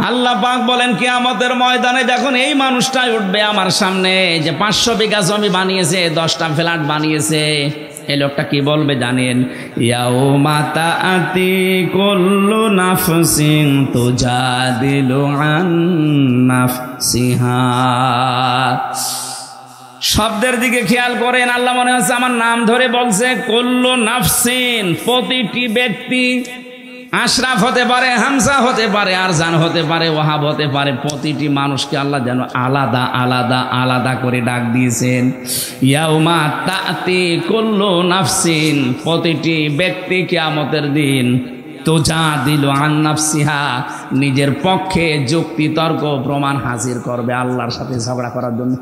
আল্লাহ পাক বলেন কিয়ামতের ময়দানে যখন এই মানুষটাই উঠবে আমার সামনে, যে 500 বিঘা জমি বানিয়েছে, 10টা ফ্ল্যাট বানিয়েছে, এই লোকটা কি বলবে জানেন? ইয়াউমা তাআতি কুল্লু নাফসিন তুজাদিলু আন নাফসিহা। শব্দের দিকে খেয়াল করেন, আল্লাহ মনে হচ্ছে আমার নাম ধরে বলছে। কুল্লু নাফসিন, প্রতিটি ব্যক্তি, আশরাফ হতে পারে, হামজা হতে পারে, আরজান হতে পারে, ওয়াহাব হতে পারে, প্রতিটি মানুষকে আল্লাহ যেন আলাদা আলাদা আলাদা করে ডাক দিয়েছেন। ইয়াউমা তাআতি কুল্লু নাফসিন, প্রতিটি ব্যক্তি কিয়ামতের দিন তুজাদিলু আন নাফসিহা, নিজের পক্ষে যুক্তি তর্ক প্রমাণ হাজির করবে আল্লাহর সাথে ঝগড়া করার জন্য।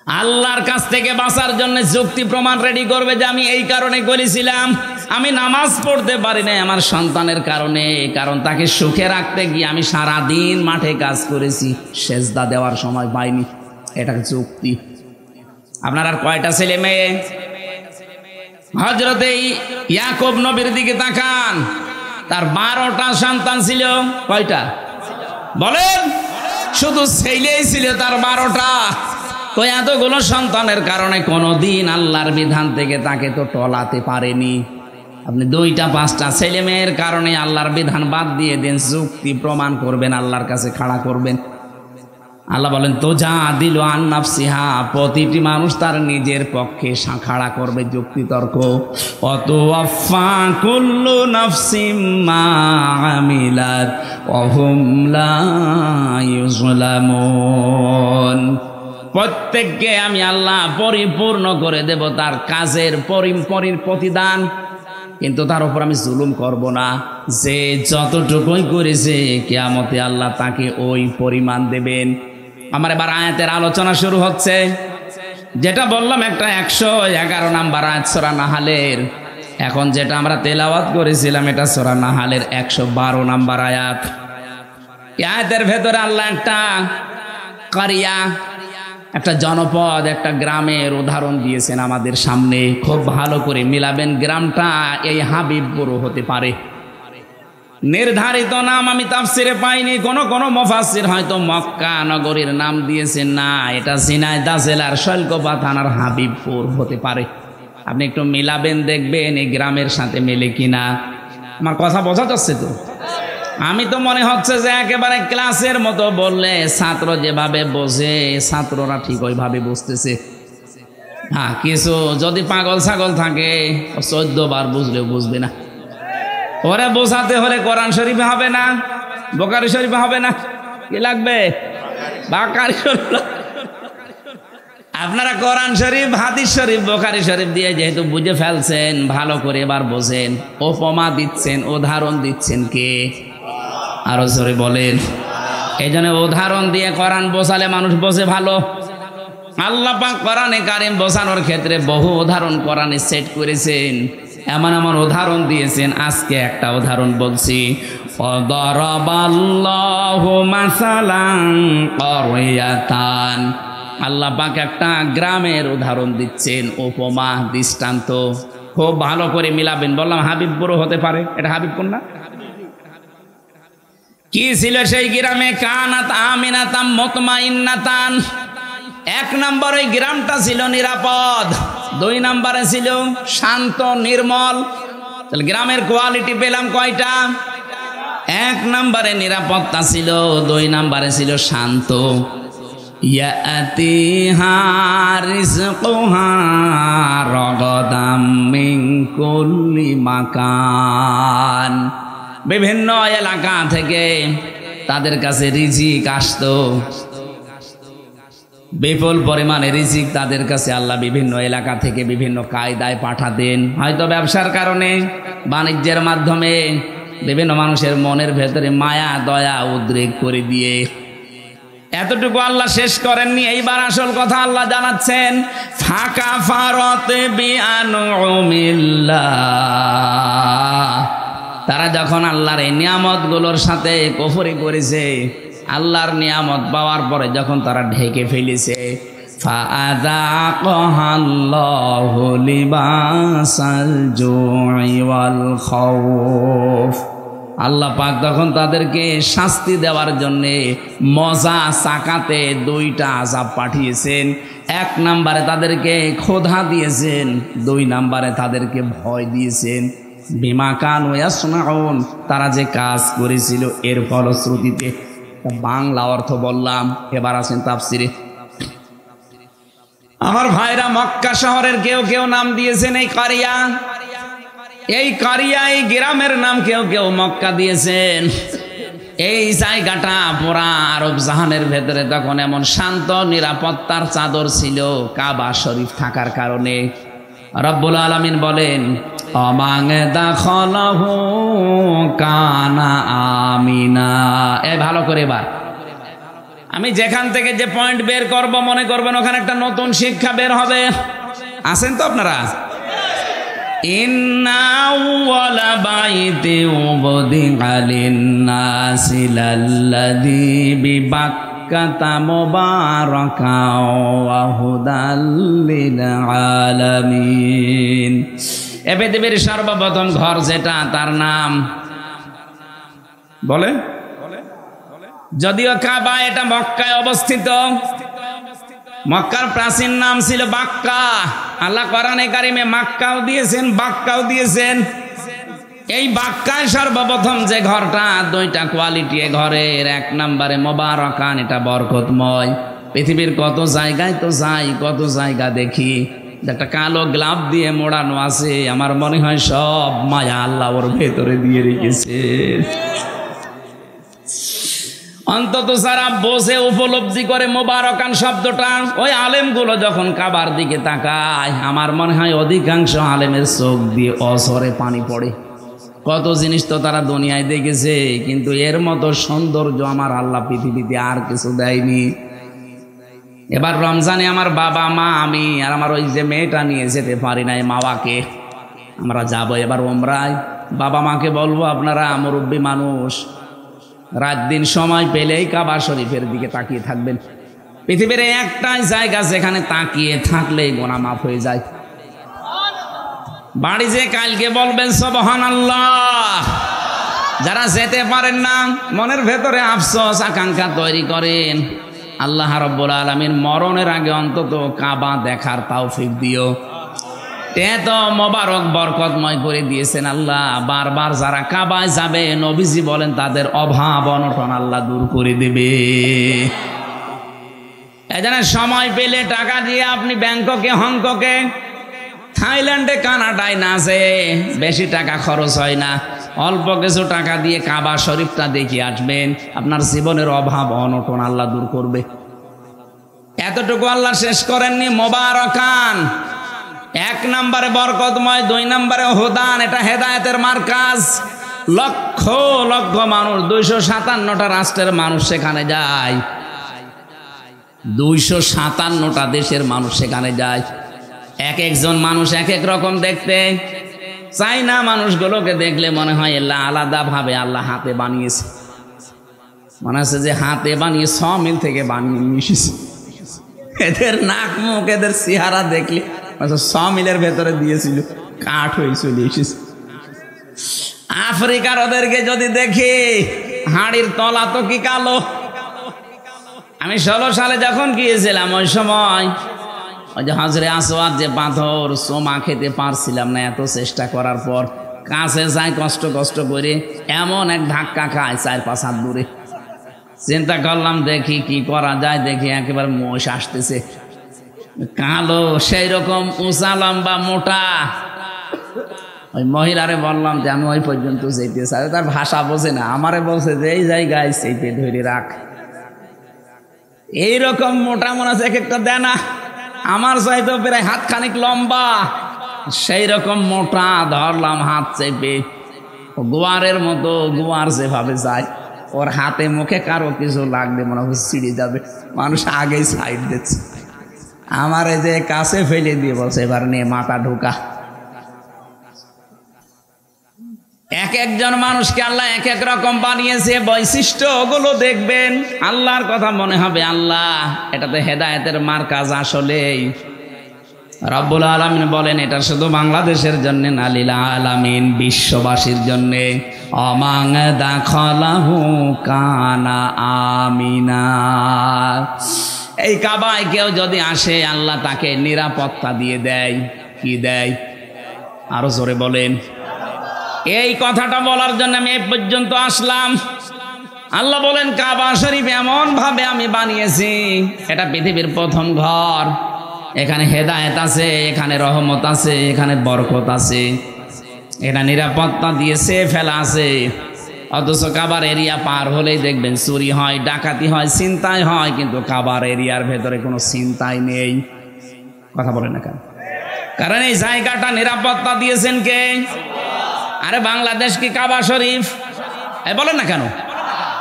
আল্লাহর কাছ থেকে বাঁচার জন্য যুক্তি প্রমাণ রেডি করবে যে আমি এই কারণে করেছিলাম, আমি নামাজ পড়তে পারি না আমার সন্তানের কারণে, কারণ তাকে সুখে রাখতে গিয়ে আমি সারাদিন মাঠে কাজ করেছি, সেজদা দেওয়ার সময় পাইনি। এটা যুক্তি। আপনার আর কয়টা ছেলে মেয়ে? হযরতে ইয়াকুব নবীর দিকে তাকান, তার 12টা সন্তান ছিল। কয়টা বলেন? শুধু ছেলেই ছিল তার 12টা। তো এতগুলো সন্তানের কারণে কোনোদিন আল্লাহর বিধান থেকে তাকে তো টলাতে পারেনি। আপনি 2টা 5টা ছেলে মেয়ের কারণে আল্লাহর বিধান বাদ দিয়ে দেন, যুক্তি প্রমাণ করবেন, আল্লাহর কাছে খাড়া করবেন। আল্লাহ বলেন তুজাদিলু আন নাফসিহা, প্রতিটি মানুষ তার নিজের পক্ষে খাড়া করবে যুক্তি তর্ক। ওয়াতুওয়াফা কুল্লু নাফসিম মা আমিলাত ওয়া হুম লা ইউযলামুন, প্রত্যেককে আমি আল্লাহ পরিপূর্ণ করে দেব তার কাজের প্রতিদান, কিন্তু তার উপর আমি জুলুম করব না। যে যতটুকুই করেছে কিয়ামতে আল্লাহ তাকে ওই পরিমাণ দেবেন। আমার এবার আয়াতের আলোচনা শুরু হচ্ছে। যেটা বললাম একটা 111 নাম্বার আয়াত সূরা নাহালের, এখন যেটা আমরা তেলাওয়াত করেছিলাম এটা সূরা নাহালের 112 নাম্বার আয়াত। এই আয়াতের ভেতরে আল্লাহ একটা কারিয়া, একটা জনপদ, একটা গ্রামের উদাহরণ দিয়েছেন আমাদের সামনে। খুব ভালো করে মিলাবেন। গ্রামটা এই হাবিবপুর হতে পারে। নির্ধারিত নাম আমি তাফসিরে পাইনি, কোন মুফাসসির হয়তো মক্কা নগরীর নাম দিয়েছেন, না, এটা ঝিনাইদহ জেলার শৈলকুপা থানার হাবিবপুর হতে পারে। আপনি একটু মিলাবেন, দেখবেন এই গ্রামের সাথে মেলে কিনা। আমার কথা বোঝা যাচ্ছে তো? আমি তো মনে হচ্ছে যে একেবারে ক্লাসের মতো বললে ছাত্র যেভাবে বোঝে ছাত্ররা ঠিক ওইভাবে বুঝতেছে। হ্যাঁ, কিছু যদি পাগল ছাগল থাকে 14 বার বুঝলেও বুঝবে না। ওরে বোঝাতে হলে কোরআন শরীফে হবে না, বুখারী শরীফে হবে না, কি লাগবে? বুখারী শরীফ। আপনারা কোরআন শরীফ, হাদিস শরীফ, বুখারী শরীফ দিয়ে যেহেতু বুঝে ফেলছেন, ভালো করে এবার বোঝেন। উপমা দিচ্ছেন, উদাহরণ দিচ্ছেন কে? আরো জোরে বলেন। এই জন্য উদাহরণ দিয়ে কোরআন বোঝালে মানুষ বোঝে ভালো। আল্লাহ পাক কোরআনে কারীম বোঝানোর ক্ষেত্রে বহু উদাহরণ কোরআনে সেট করেছেন, এমন এমন উদাহরণ দিয়েছেন। আজকে একটা উদাহরণ বলছি। দারাবাল্লাহু মাসালান ক্বরিয়াতান, আল্লাহ পাক একটা গ্রামের উদাহরণ দিচ্ছেন, উপমা, দৃষ্টান্ত। খুব ভালো করে মিলাবেন। বললাম হাবিবপুর হতে পারে, এটা হাবিবপুর না? কি ছিল সেই গ্রামে? কানাত আমিনাতাম মুতমাইন্নাতান। 1 নম্বর ওই গ্রামটা ছিল নিরাপদ, 2 নম্বরে ছিল শান্ত নির্মল। তাহলে গ্রামের কোয়ালিটি পেলাম কয়টা? 1 নম্বরে নিরাপত্তা ছিল, 2 নম্বরে ছিল শান্ত। ইয়াতিহা রিজকুহা রাগাদাম মিন কুল্লি মাকান, বিভিন্ন এলাকা থেকে তাদের কাছে রিজিক আসতো, বিপুল পরিমাণে রিজিক তাদের কাছে আল্লাহ বিভিন্ন এলাকা থেকে বিভিন্ন কায়দায় পাঠাতেন। হয়তো ব্যবসার কারণে, বাণিজ্যের মাধ্যমে বিভিন্ন মানুষের মনের ভেতরে মায়া দয়া উদ্রেক করে দিয়ে। এতটুকু আল্লাহ শেষ করেননি, এইবার আসল কথা আল্লাহ জানাচ্ছেন। ফাকা ফারত বিআনউমিল্লাহ, তারা যখন আল্লাহর এই নিয়ামতগুলোর সাথে কুফরি করেছে, আল্লাহর নিয়ামত পাওয়ার পরে যখন তারা ঢেকে ফেলেছে, ফাআযাকাহাল্লাহু লিবাসাল জুই ওয়াল খাউফ, আল্লাহ পাক তখন তাদেরকে শাস্তি দেওয়ার জন্যে মজা চাকাতে 2টা আযাব পাঠিয়েছেন। 1 নম্বরে তাদেরকে ক্ষুধা দিয়েছেন, 2 নম্বরে তাদেরকে ভয় দিয়েছেন। বিমা কানু ইয়াসনাউন, তারা যে কাজ করেছিল এর ফলশ্রুতিতে। বাংলা অর্থ বললাম, এবার আসেন তাফসিরে। আমার ভাইরা, মক্কা শহরের কেউ কেউ নাম দিয়েছেন এই কারিয়া, এই কারিয়া, এই গ্রামের নাম কেউ কেউ মক্কা দিয়েছেন। এই জায়গাটা পুরা আরব জাহানের ভেতরে তখন এমন শান্ত নিরাপত্তার চাদর ছিল কাবা শরীফ থাকার কারণে। রব্বুল আলামিন বলেন, অমাং দাখলাহু কানা আমিনা। এই ভালো করে এবার আমি যেখান থেকে যে পয়েন্ট বের করব মনে করবেন ওখানে একটা নতুন শিক্ষা বের হবে। আছেন তো আপনারা? ইন্না আউওয়ালা বাইতি উবদিআ লিন-নাসি লাল্লাযী বিবাক্কাতা মুবারাকাও ওয়া হুদাল লিল আলামিন। এ পৃথিবীর সর্বপ্রথম ঘর যেটা, তার নাম বলে, যদিও কাবা এটা মক্কায় অবস্থিত। মক্কার প্রাচীন নাম ছিল বাক্কা। আল্লাহ কোরআনে কারিমে মাক্কাও দিয়েছেন, বাক্কাও দিয়েছেন। এই বাক্কায় সর্বপ্রথম যে ঘরটা, 2টা কোয়ালিটি এ ঘরের। 1 নম্বরে মুবারাকান, এটা বরকতময়। পৃথিবীর কত জায়গায় তো যাই, কত জায়গা দেখি একটা কালো গ্লাভ দিয়ে মোড়ানো আছে, আমার মনে হয় সব মায়া আল্লাহ ওর ভেতরে দিয়ে রেখেছে। অন্তত যারা বোঝে, উপলব্ধি করে মুবারাকান শব্দটা, ওই আলেমগুলো যখন কাবার দিকে তাকায়, আমার মনে হয় অধিকাংশ আলেমের চোখ দিয়ে অঝরে পানি পড়ে। কত জিনিস তো তারা দুনিয়ায় দেখেছে, কিন্তু এর মতো সৌন্দর্য আমার আল্লাহ পৃথিবীতে আর কিছু দেয়নি। এবার রমজানে আমার বাবা মা, আমি আর আমার ওই যে মেয়েটা নিয়ে যেতে পারি নাই মাওয়াকে, আমরা যাব এবার ওমরায়। বাবা মাকে বলবো, আপনারা মুরব্বী মানুষ, রাত দিন সময় পেলেই কাবা শরীফের দিকে তাকিয়ে থাকবেন। পৃথিবীর একটাই জায়গা যেখানে তাকিয়ে থাকলেই গুনাহ মাফ হয়ে যায়। বাড়ি যে কালকে বলবেন সুবহানাল্লাহ। যারা যেতে পারেন না, মনের ভেতরে আফসোস আকাঙ্ক্ষা তৈরি করেন, আল্লাহ রাব্বুল আলামিন মরণের আগে অন্তত কাবা দেখার তৌফিক দিও। এত মোবারক বরকতময় করে দিয়েছেন আল্লাহ। বারবার যারা কাবায় যাবে, নবীজি বলেন তাদের অভাব অনটন আল্লাহ দূর করে দেবে। এজন্য সময় পেলে টাকা দিয়ে আপনি ব্যাংককে, হংকংয়ে, থাইল্যান্ডে, কানাডায় না যেয়ে, বেশি টাকা খরচ হয় না, অল্প কিছু টাকা দিয়ে কাবা শরীফটা দেখে আসবেন, আপনার জীবনের অভাব অনটন আল্লাহ দূর করবে। এতটুকু আল্লাহ শেষ করেননি। মুবারাকান 1 নম্বরে বরকতময়, 2 নম্বরে হুদান, এটা হেদায়েতের মার্কাজ। লক্ষ লক্ষ মানুষ, 257টা রাষ্ট্রের মানুষ সেখানে যায়, 257টা দেশের মানুষ সেখানে যায়। এক একজন মানুষ এক এক রকম দেখতে। চাইনা মানুষগুলোকে দেখলে মনে হয় এল্লা আলাদা ভাবে আল্লাহ হাতে বানিয়েছে, মনে হচ্ছে যে হাতে বানিয়ে 6 মিল থেকে বানিয়ে মিশিয়েছে। এদের নাক মুখ, এদের চেহারা দেখলে 6 মিলের ভেতরে দিয়েছিল, কাঠ হয়ে চলে এসেছে। আফ্রিকার ওদেরকে যদি দেখি, হাড়ির তলা তো কি কালো। আমি 16 সালে যখন গিয়েছিলাম, ওই সময় ওই যে হাজরে আসওয়াদ যে পাথর, সোমা খেতে পারছিলাম না, এত চেষ্টা করার পর কাছে যাই কষ্ট কষ্ট করে, এমন এক ধাক্কা খায় 4-5 হাত দূরে। চিন্তা করলাম দেখি কি করা যায়, দেখি একেবারে মোষ আসতেছে, কালো, সেই রকম উঁচা লম্বা মোটা। ওই মহিলারে বললাম যে আমি ওই পর্যন্ত যেতে চাই। তার ভাষা বোঝে না, আমারে বলছে যে এই জায়গায় সেইতে ধরে রাখ। এইরকম মোটা মনে আছে, এক একটা দেয় না, আমার চাইতো প্রায় হাত খানিক লম্বা, সেই রকম মোটা। ধরলাম হাত চেপে, গোয়ারের মতো, গোয়ার যেভাবে যায়, ওর হাতে মুখে কারো কিছু লাগবে মনে হচ্ছে ছিঁড়ে যাবে, মানুষ আগেই সাইড দিচ্ছে। আমার এই যে কাছে ফেলে দিয়ে বলছে এবার নিয়ে মাথা ঢোকা। এক একজন মানুষকে আল্লাহ এক এক রকম বানিয়েছে, বৈশিষ্ট্য ওগুলো দেখবেন, আল্লাহর কথা মনে হবে আল্লাহ। এটাতে হেদায়েতের মার্কাজ। আসলেই রব্বুল আলামিন বলেন এটা শুধু বাংলাদেশের জন্য না, লিল আলামিন বিশ্ববাসীর জন্য। অমাং দাখালাহু কানা আমিনা। এই কাবায় কেউ যদি আসে আল্লাহ তাকে নিরাপত্তা দিয়ে দেয়। কি দেয়? আরো জোরে বলেন। এই কথাটা বলার জন্য আমি এই পর্যন্ত আসলাম। আল্লাহ বলেন কাবা শরীফ এমন ভাবে আমি বানিয়েছি, এটা পৃথিবীর প্রথম ঘর। এখানে হেদায়েত আছে, এখানে রহমত আছে, এখানে বরকত আছে, এটা নিরাপত্তা দিয়েছে ফেলা আছে। অথচ কাবার এরিয়া পার হলেই দেখবেন চুরি হয়, ডাকাতি হয়, ছিনতাই হয়, কিন্তু কাবার এরিয়ার ভেতরে কোনো ছিনতাই নেই। কথা বলেন না কেন? কারণ এই জায়গাটা নিরাপত্তা দিয়েছেন কে? আরে বাংলাদেশ কি কাবা শরীফ? বলেন না কেন?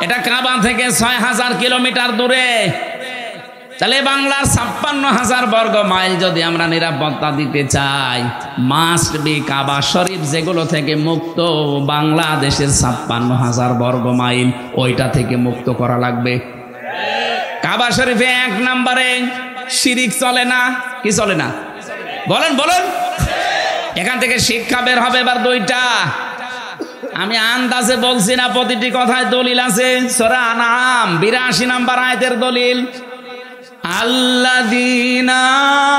এটা কাবা থেকে ৬,০০০ কিলোমিটার দূরে। তাহলে বাংলার ৫৬,০০০ বর্গ মাইল যদি আমরা নিরাপত্তা দিতে চাই, মাস্ট বি কাবা শরীফ যেগুলো থেকে মুক্ত, বাংলাদেশের ৫৬,০০০ বর্গ মাইল ওইটা থেকে মুক্ত করা লাগবে। কাবা শরীফে ১ নম্বরে শিরিক চলে না। কি চলে না? বলেন বলেন। এখান থেকে শিক্ষা বের হবে এবার ২টা। আমি আন্দাজে বলছি না, প্রতিটি কথায় দলিল আছে। সূরা আনআম ৮২ নম্বর আয়াতের দলিল, আল্লাযীনা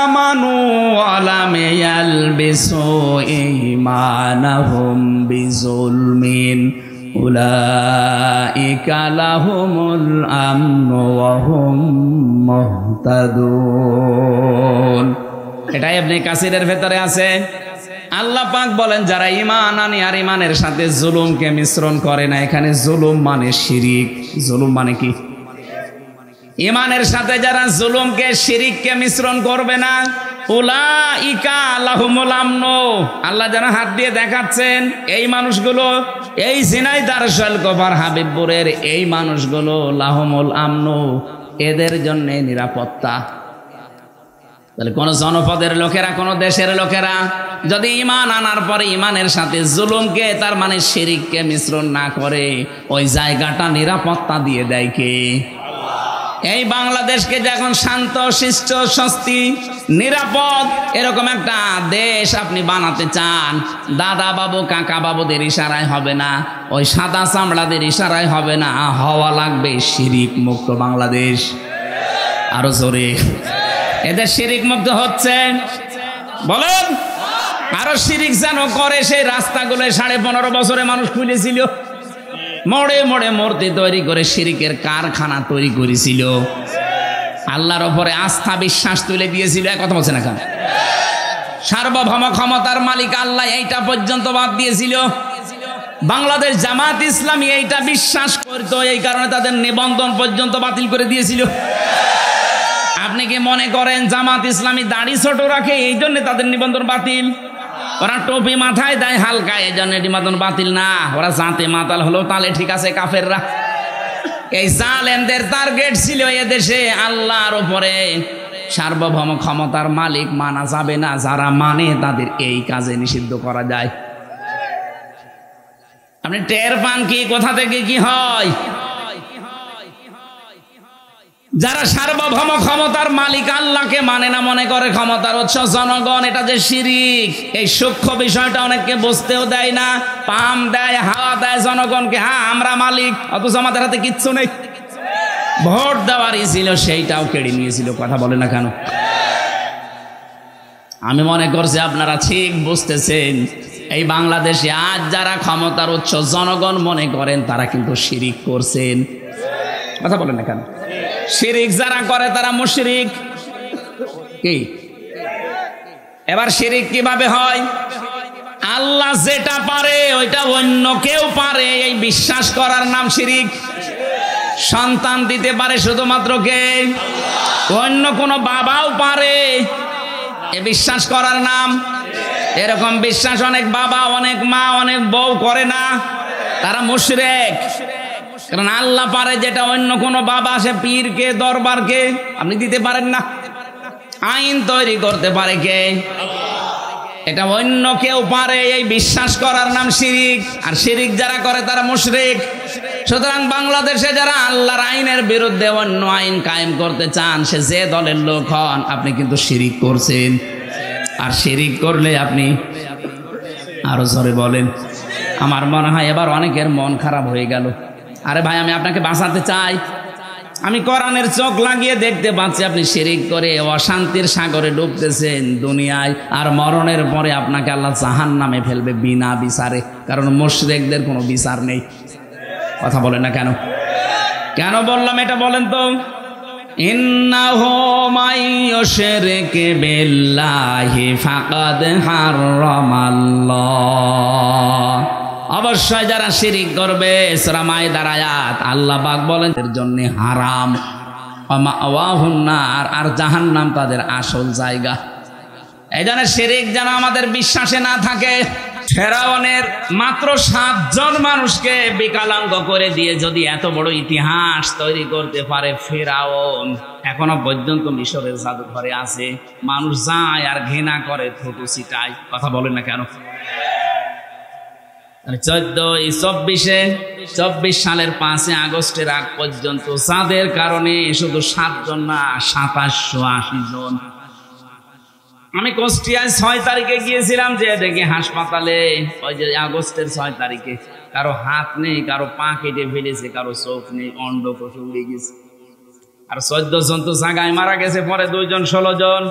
আমানু ওয়া লাম ইয়ালবিসু ঈমানাহুম বিযুলমিন উলাইকা লাহুমুল আমনু ওয়া হুম মুহতাদুন। এটা ইবনে কাসিরের ভেতরে আছে। আল্লাহ পাক বলেন যারা ঈমান আনে আর ঈমানের সাথে জুলুমকে মিশ্রণ করে না। এখানে জুলুম মানে শিরিক। জুলুম মানে কি? ঈমানের সাথে যারা জুলুমকে শিরিককে মিশ্রণ করবে না, উলাইকা লাহুমুল আমনু। আল্লাহ যেন হাত দিয়ে দেখাচ্ছেন এই মানুষগুলো, এই ঝিনাইদহ শৈলকুপার হাবিবপুরের এই মানুষগুলো লাহুমুল আমনু, এদের জন্য নিরাপত্তা। তাহলে কোন জনপদের লোকেরা, কোন দেশের লোকেরা যদি ঈমান আনার পরে ঈমানের সাথে জুলুমকে, তার মানে শিরিককে মিশ্রণ না করে, ওই জায়গাটা নিরাপত্তা দিয়ে দেয় কে? এই বাংলাদেশকে যখন শান্ত শিষ্ট স্বস্তি নিরাপদ এরকম একটা দেশ আপনি বানাতে চান, দাদা বাবু কাকা বাবুদের ইশারায় হবে না, ওই সাদা চামড়াদের ইশারায় হবে না, হওয়া লাগবে শিরিক মুক্ত বাংলাদেশ। আরো জোরে। এদের শিরিক মুক্ত হচ্ছে বলেন। আরো শিরিক যেন করে সেই রাস্তাগুলো 15.5 বছরে মানুষ খুলেছিল, মোড়ে মোড়ে মূর্তি তৈরি করে শিরিকের কারখানা তৈরি করেছিল, আল্লাহর উপরে আস্থা বিশ্বাস তুলে দিয়েছিল। কথা বলছে না কেন? সার্বভৌম ক্ষমতার মালিক আল্লাহ, এইটা পর্যন্ত বাদ দিয়েছিল। বাংলাদেশ জামাত ইসলামী এইটা বিশ্বাস করতো, এই কারণে তাদের নিবন্ধন পর্যন্ত বাতিল করে দিয়েছিল। আপনি কি মনে করেন জামাত ইসলামী দাড়ি ছোট রাখে এই জন্য তাদের নিবন্ধন বাতিল? ওরা টুপি মাথায় দেয় হালকা, এই জন্য নিবন্ধন বাতিল না। ওরা জাতে মাতাল হলো তাহলে ঠিক আছে কাফেররা। এই জালেমদের টার্গেট ছিল এদেশে আল্লাহর উপরে সার্বভৌম ক্ষমতার মালিক মানা যাবে না, যারা মানে তাদের এই কাজে নিষিদ্ধ করা যায়। আপনি টের পান কি কোথা থেকে কি হয়? যারা সার্বভৌম ক্ষমতার মালিক আল্লাহকে মানে না, মনে করে ক্ষমতার উৎস জনগণ, এটা যে শিরিক, এই সূক্ষ্ম বিষয়টা অনেককে বুঝতেও দেয় না। পাম দেয়, হাওয়া দেয় জনগণকে, হ্যাঁ আমরা মালিক, অথচ আমাদের হাতে কিচ্ছু নেই। ভোট দেওয়ারই ছিল, সেইটাও কেড়ে নিয়েছিল। কথা বলে না কেন? আমি মনে করছি আপনারা ঠিক বুঝতেছেন। এই বাংলাদেশে আজ যারা ক্ষমতার উৎস জনগণ মনে করেন, তারা কিন্তু শিরিক করছেন। কথা বলেন না কেন? শিরিক যারা করে তারা মুশরিক। কি এবার শিরিক কিভাবে হয়? আল্লাহ যেটা পারে ওইটা অন্য কেউ পারে, এই বিশ্বাস করার নাম শিরিক। সন্তান দিতে পারে শুধুমাত্র কে? অন্য কোনো বাবাও পারে, এ বিশ্বাস করার নাম। এরকম বিশ্বাস অনেক বাবা, অনেক মা, অনেক বউ করে না, তারা মুশরিক। কারণ আল্লাহ পারে যেটা অন্য কোনো বাবা, সে পীরকে দরবারকে আপনি দিতে পারেন না। আইন তৈরি করতে পারে কে? এটা অন্য কেউ পারে, এই বিশ্বাস করার নাম শিরিক। আর শিরিক যারা করে তারা মুশরিক। সুতরাং বাংলাদেশে যারা আল্লাহর আইনের বিরুদ্ধে অন্য আইন কায়েম করতে চান, সে যে দলের লোক হন, আপনি কিন্তু শিরিক করছেন। আর শিরিক করলে আপনি আরো জোরে বলেন। আমার মনে হয় এবার অনেকের মন খারাপ হয়ে গেল। আরে ভাই, আমি আপনাকে বাঁচাতে চাই। আমি কোরআনের চোখ লাগিয়ে দেখতে পাচ্ছি আপনি শিরিক করে অশান্তির সাগরে ডুবতেছেন দুনিয়ায়, আর মরণের পরে আপনাকে আল্লাহ জাহান্নামে ফেলবে বিনা বিচারে, কারণ মুশরিকদের কোনো বিচার নেই। কথা বলেন না কেন? কেন বললাম এটা বলেন তো? ইন্নাহু মাইয়ুশরিক বিল্লাহি ফাকাদ হারামাল্লাহ। অবশ্যই যারা শিরিক করবে, সূরা মাইদার আয়াত, আল্লাহ পাক বলেন এর জন্য হারাম। মাওয়াহুন নার, আর জাহান্নাম তাদের আসল জায়গা। এই জন্য শিরিক যেন আমাদের বিশ্বাসে না থাকে। ফেরাউনের মাত্র 7 জন মানুষকে বিকলাঙ্গ করে দিয়ে যদি এত বড় ইতিহাস তৈরি করতে পারে ফেরাউন, এখনো পর্যন্ত মিশরের জাদুঘরে আছে। মানুষ যায় আর ঘৃণা করে, থুতু ছিটায়। কথা বলেন না কেন? 24 সালের 5 আগস্টের আগ পর্যন্ত যাদের কারণে শুধু 7 জন না, 2780 জন। আমি কুষ্টিয়ায় 6 তারিখে গিয়েছিলাম, যে দেখি হাসপাতালে ওই যে আগস্টের 6 তারিখে কারো হাত নেই, কারো পা কেটে ফেলেছে, কারো চোখ নেই, অন্ডকোষ উড়ে গেছে। আর 14 জন তো জায়গায় মারা গেছে, পরে 2 জন 16 জন।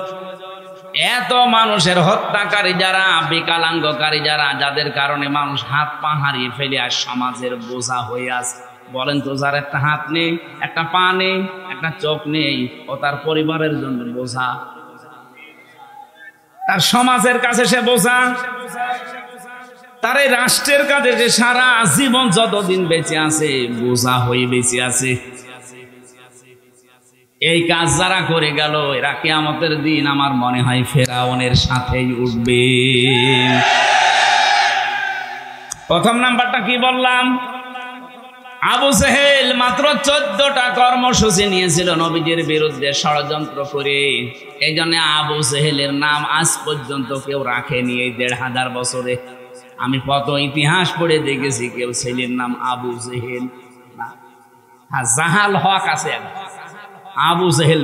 এত মানুষের হত্যাকারী যারা, বিকলাঙ্গকারী যারা, যাদের কারণে মানুষ হাত পা হারিয়ে ফেলে আর সমাজের বোঝা হয়ে আছে। বলেন তো, যার একটা হাত নেই, একটা পা নেই, একটা চোখ নেই, ও তার পরিবারের জন্য বোঝা, তার সমাজের কাছে সে বোঝা, তার এই রাষ্ট্রের কাছে যে সারা জীবন যতদিন বেঁচে আছে বোঝা হয়ে বেঁচে আছে। এই কাজ যারা করে গেল, এরা কিয়ামতের দিন আমার মনে হয় ফেরাউনের সাথেই উঠবে। প্রথম নাম্বারটা কি বললাম? আবু জেহেল মাত্র 14টা কর্মসূচি নিয়েছিল নবীজির বিরুদ্ধে ষড়যন্ত্র করে। এই জন্য আবু জেহেলের নাম আজ পর্যন্ত কেউ রাখেনি। এই 1500 বছরে আমি কত ইতিহাস পড়ে দেখেছি, কেউ ছেলের নাম আবু জেহেল না। হ্যাঁ, জাহাল হক আছে, আবু জেহেল।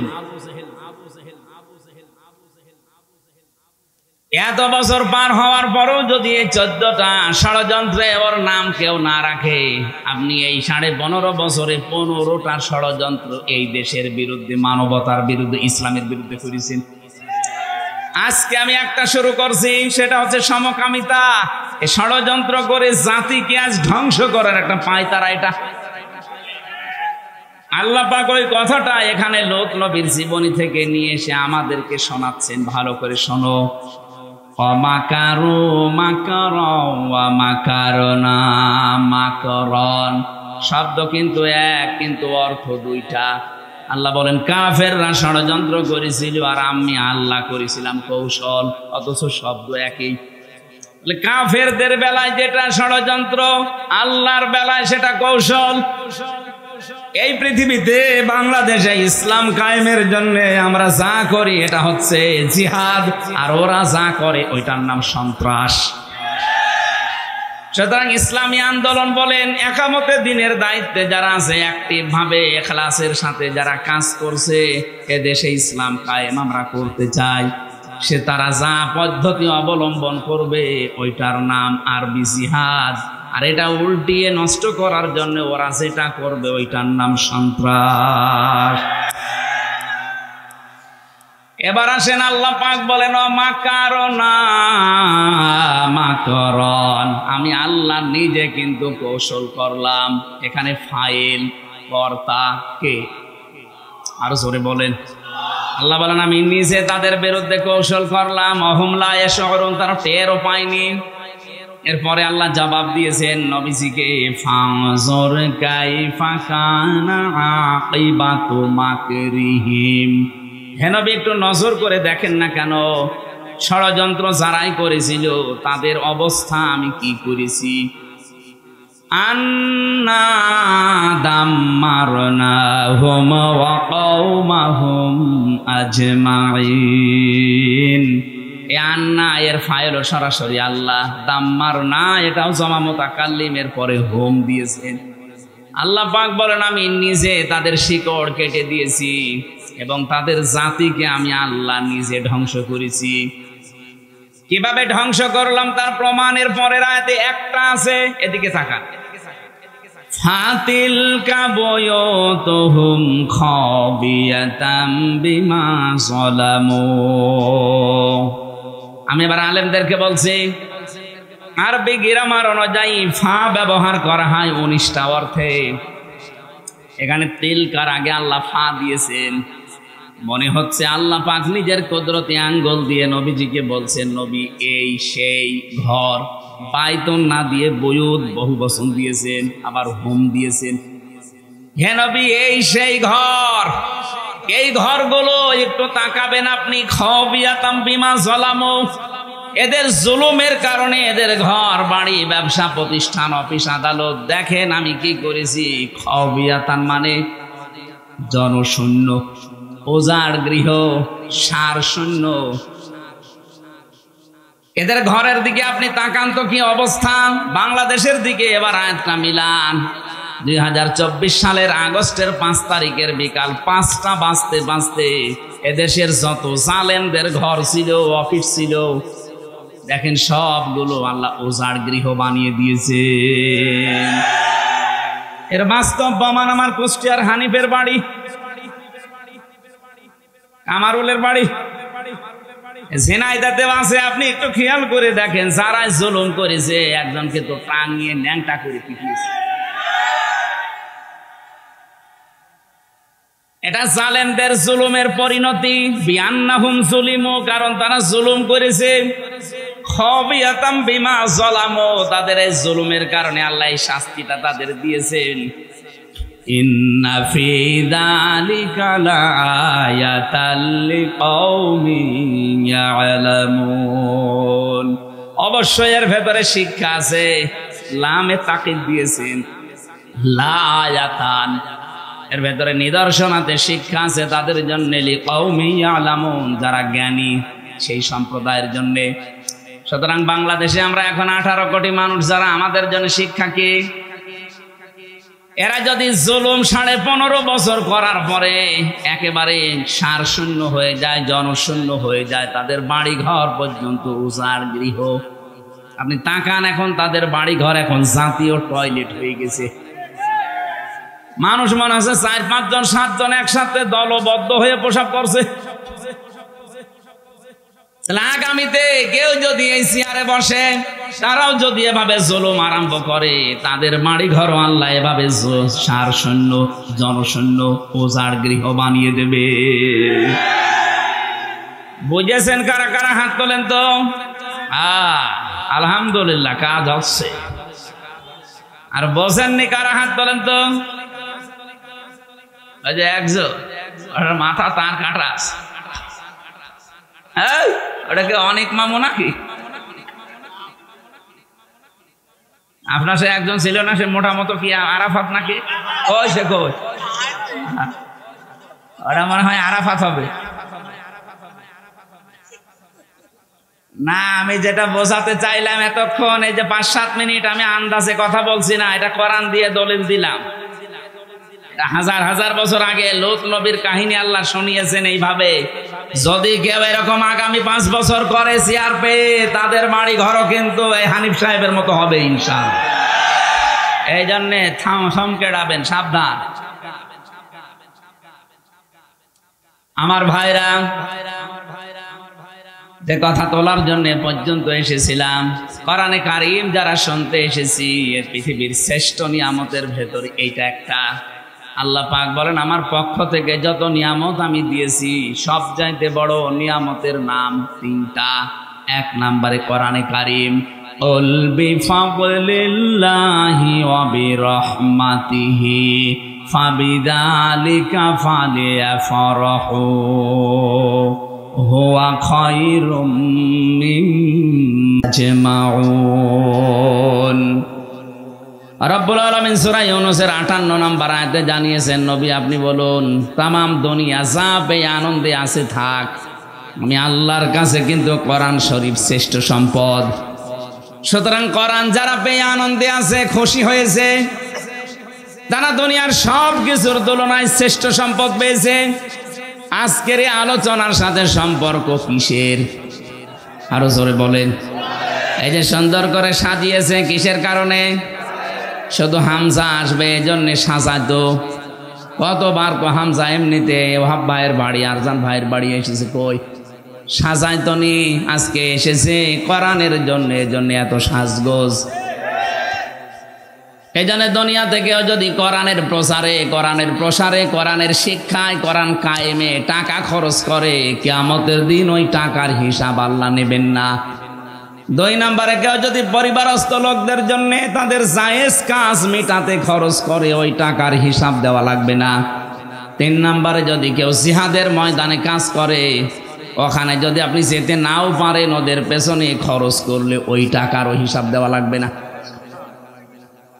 এত বছর পার হওয়ার পরও যদি এই 14টা ষড়যন্ত্রে ওর নাম কেউ না রাখে, আপনি এই 15.5 বছরে 15টা ষড়যন্ত্র এই দেশের বিরুদ্ধে, মানবতার বিরুদ্ধে, ইসলামের বিরুদ্ধে করেছেন। আজকে আমি একটা শুরু করছি, সেটা হচ্ছে সমকামিতা। এই ষড়যন্ত্র করে জাতিকে আজ ধ্বংস করার একটা পায়তারা এটা। আল্লাহ পাক ওই কথাটা এখানে লোক নবীর জীবনী থেকে নিয়ে এসে আমাদেরকে শোনাচ্ছেন। ভালো করে শোনো। অমাকারু মাকারন ওয়া মাকারনা মাকরন, শব্দ কিন্তু এক, কিন্তু অর্থ 2টা। আল্লাহ বলেন কাফেররা ষড়যন্ত্র করেছিল আর আমি আল্লাহ করেছিলাম কৌশল, অথচ শব্দ একই। কাফেরদের বেলায় যেটা ষড়যন্ত্র, আল্লাহর বেলায় সেটা কৌশল। এই পৃথিবীতে বাংলাদেশে ইসলাম কায়েমের জন্য আমরা যা করি এটা হচ্ছে জিহাদ, আর ওরা যা করে ওইটার নাম সন্ত্রাস। সুতরাং ইসলামী আন্দোলন বলেন, একামতে দিনের দায়িত্বে যারা আছে, অ্যাক্টিভ ভাবে ইখলাসের সাথে যারা কাজ করছে, এ দেশে ইসলাম কায়েম আমরা করতে চাই, সে তারা যা পদ্ধতি অবলম্বন করবে ওইটার নাম আরবি জিহাদ। আর এটা উল্টিয়ে নষ্ট করার জন্য ওরা যেটা করবে ওইটার নাম সন্ত্রাস। এবার আসেন, আল্লাহ পাক বলেন মাকারনা মাকরন, আমি আল্লাহ নিজে কিন্তু কৌশল করলাম। এখানে ফাইল কর্তা কে? আরো জোরে বলেন। আল্লাহ বলেন আমি নিজে তাদের বিরুদ্ধে কৌশল করলাম। অহুম লা ইয়াশউরুন, তারা টেরও পায়নি। এরপরে আল্লাহ জবাব দিয়েছেন নবীজিকে, ফানজুর কাইফা কানা আকিবাতু মাকরিহিম। হে নবী, একটু নজর করে দেখেন না কেন, ষড়যন্ত্র যারাই করেছিল তাদের অবস্থা আমি কি করেছি। আন্না দাম্মারনাহুম ওয়া কওমাহুম আজমাইন। এই আন্না এর ফাইল সরাসরি আল্লাহ, দাম্মারনা এটাও জমা মুতাকাল্লিমের পরে হোম দিয়েছেন। আল্লাহ পাক বলেন আমি নিজে তাদের শিকড় কেটে দিয়েছি এবং তাদের জাতিকে আমি আল্লাহ নিজে ধ্বংস করেছি। কিভাবে ধ্বংস করলাম তার প্রমাণের পরের আয়াতে একটা আছে, এদিকে তাকান। ফাতিলকা বুয়ুতুহুম খাবিয়াতাম বিমা যালামু। আমি এবার আলেমদেরকে বলছি, আরবি গ্রামার অনুযায়ী ফা ব্যবহার করা হয় 19টা অর্থে। এখানে তিলকার আগে আল্লাহ ফা দিয়েছেন। মনে হচ্ছে আল্লাহ পাক নিজের কুদরতি আঙ্গুল দিয়ে নবীজিকে বলছেন, নবী এই সেই ঘর। বাইতুন না দিয়ে বুয়ুত বহু বচন দিয়েছেন, আবার হুম দিয়েছেন। হে নবী এই সেই ঘর, এই ঘরগুলো একটু তাকাবেন আপনি। খাবিয়াতাম বিমা যালামু, এদের জুলুমের কারণে এদের ঘর বাড়ি ব্যবসা প্রতিষ্ঠান অফিস আদালত, দেখেন আমি কি করেছি। খাবিয়াতান মানে জনশূন্য, উজাড় গৃহ, সার শূন্য। এদের ঘরের দিকে আপনি তাকান তো কি অবস্থা। বাংলাদেশের দিকে এবার আয়াতটা মিলান। 2024 সালের আগস্টের 5 তারিখের বিকাল 5টা বাজতে বাজতে এদেশের যত জালেমদের ঘর ছিল, অফিস ছিল, দেখেন সবগুলো আল্লাহ উজাড় গৃহ বানিয়ে দিয়েছে। এর বাস্তব প্রমাণ আমার কুষ্টিয়ার হানিফের বাড়ি, কামারুলের বাড়ি, ঝিনাইদহতে আছে। আপনি একটু খেয়াল করে দেখেন, যারা জুলুম করেছে একজনকে তো টাঙিয়ে ন্যাংটা করে পিটিয়েছে। এটা জালেমদের জুলুমের পরিণতি। বিআন্নাহুম যুলিমু, কারণ তারা জুলুম করেছে। খাবিয়াতাম বিমা যালামু, তাদের এই জুলুমের কারণে আল্লাহ এই শাস্তিটা তাদের দিয়েছেন। ইন্না ফি যালিকা লাআয়াতাল লিকাওমিন ইয়ালামুন, অবশ্যই এর ভেতরে শিক্ষা আছে। লামে তাকিদ দিয়েছেন, লাআয়াতান, এর ভেতরে নিদর্শন আছে, শিক্ষা আছে তাদের জন্য। লিকাওমিন ইয়ালামুন, যারা জ্ঞানী সেই সম্প্রদায়ের জন্য। সুতরাং বাংলাদেশে আমরা এখন 18 কোটি মানুষ, যারা আমাদের জন্য শিক্ষা কি? এরা যদি জুলুম 15.5 বছর করার পরে একেবারে সার শূন্য হয়ে যায়, জনশূন্য হয়ে যায়, তাদের বাড়ি ঘর পর্যন্ত উজাড় গৃহ। আপনি তাকান, এখন তাদের বাড়ি ঘর এখন জাতীয় টয়লেট হয়ে গেছে। মানুষ মনে হচ্ছে 4-5 জন 7 জন একসাথে দলবদ্ধ হয়ে প্রসাব করছে। আগামীতে কেউ যদি এই চেয়ারে বসে, তারাও যদি এভাবে জুলুম আরম্ভ করে, তাদের বাড়ি ঘর আল্লাহ এভাবে সার শূন্য, জনশূন্য, উজাড় গৃহ বানিয়ে দেবে। বুঝেছেন কারা কারা? হাত তোলেন তো। আলহামদুলিল্লাহ, কাজ হচ্ছে। আর বোঝেননি কারা? হাত তোলেন তো। ওই যে একজন, মাথা তার কাটা আছে, ওটাকে অনেক মামু নাকি? আপনার সে একজন ছিল না, সে মোটা মতো কি আরাফাত নাকি? ওই সে কই, ওরা মনে হয় আরাফাত হবে না। আমি যেটা বোঝাতে চাইলাম এতক্ষণ, এই যে 5-7 মিনিট আমি আন্দাজে কথা বলছি না, এটা কোরআন দিয়ে দলিল দিলাম। হাজার হাজার বছর আগে লূত নবীর কাহিনী আল্লাহ শুনিয়েছেন এইভাবে। যদি কেউ এরকম আগামী 5 বছর করে চেয়ার পেয়ে, তাদের বাড়ি ঘরও কিন্তু এই হানিফ সাহেবের মতো হবে ইনশাআল্লাহ। এই জন্যে থমকেড়াবেন, সাবধান। আমার ভাইরা, যে কথা তোলার জন্য পর্যন্ত এসেছিলাম, কোরআনে কারীম যারা শুনতে এসেছি, এই পৃথিবীর শ্রেষ্ঠ নিয়ামতের ভেতর এইটা একটা। আল্লাহ পাক বলেন, আমার পক্ষ থেকে যত নিয়ামত আমি দিয়েছি, সব চাইতে বড় নিয়ামতের নাম 3টা। 1 নম্বরে কোরআনে কারীম, উল বিফাদলিল্লাহি ওয়া বিরহমাতিহি ফাবিযালিকা ফালিয়াফরাহু হুয়া খায়রুম মিম্মা ইয়াজমাউন। রব্বুল আলামিন সূরা ইউনূসের 58 নম্বর আয়াতে জানিয়েছেন, নবী আপনি বলুন, তামাম দুনিয়া যা পেয়ে আনন্দে আছে থাক, আমি আল্লাহর কাছে কিন্তু কোরআন শরীফ শ্রেষ্ঠ সম্পদ। সুতরাং কোরআন যারা পেয়ে আনন্দে আছে, খুশি হয়েছে, তারা দুনিয়ার সব কিছুর তুলনায় শ্রেষ্ঠ সম্পদ পেয়েছে। আজকের এই আলোচনার সাথে সম্পর্ক কিসের? আরো জোরে বলেন। এই যে সুন্দর করে সাজিয়েছে কিসের কারণে? শুধু হামজা আসবে এজন্য সাজাতো। কতবার তো হামজা এমনিতে ওহাব ভাইয়ের বাড়ি, আরজান ভাইয়ের বাড়ি এসেছে, কই সাজাইতো নি, আজকে এসেছে কোরআনের জন্য, এজন্য এত সাজগোজ। এই জন্য দুনিয়া থেকেও যদি কোরআনের প্রসারে, কোরআনের শিক্ষায়, কোরআন কায়েমে টাকা খরচ করে, কিয়ামতের দিন ওই টাকার হিসাব আল্লাহ নেবেন না। 2 নম্বরে কেউ যদি পরিবারস্থ লোকদের জন্য তাদের জায়েজ কাজ মেটাতে খরচ করে, ওই টাকার হিসাব দেওয়া লাগবে না। 3 নম্বরে যদি কেউ জিহাদের ময়দানে কাজ করে, ওখানে যদি আপনি যেতে নাও পারেন, ওদের পেছনে খরচ করলে ওই টাকারও হিসাব দেওয়া লাগবে না।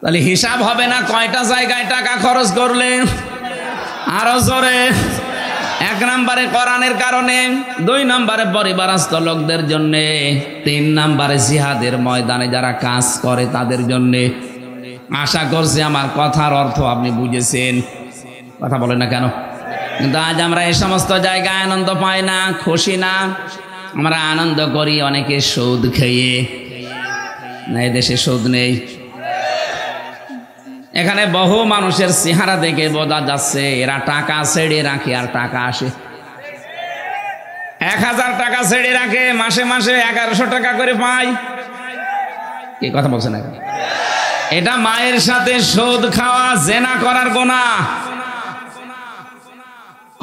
তাহলে হিসাব হবে না কয়টা জায়গায় টাকা খরচ করলে। আরো জোরে। 1 নম্বরে কোরআনের কারণে, 2 নম্বরে পরিবারস্থ লোকদের জন্য, 3 নম্বরে জিহাদের ময়দানে যারা কাজ করে তাদের জন্য। আশা করছি আমার কথার অর্থ আপনি বুঝেছেন। কথা বলেন না কেন? কিন্তু আজ আমরা এই সমস্ত জায়গায় আনন্দ পাই না, খুশি না। আমরা আনন্দ করি অনেকে সুদ খেয়ে। না, এদেশে সুদ নেই। এখানে বহু মানুষের চেহারা দেখে বোঝা যাচ্ছে এরা টাকা ছেড়ে রাখে আর টাকা আসে। 1000 টাকা ছেড়ে রাখে, মাসে মাসে 1100 টাকা করে পায়। কি কথা বলছেন? এটা মায়ের সাথে সুদ খাওয়া, জেনা করার গুনাহ।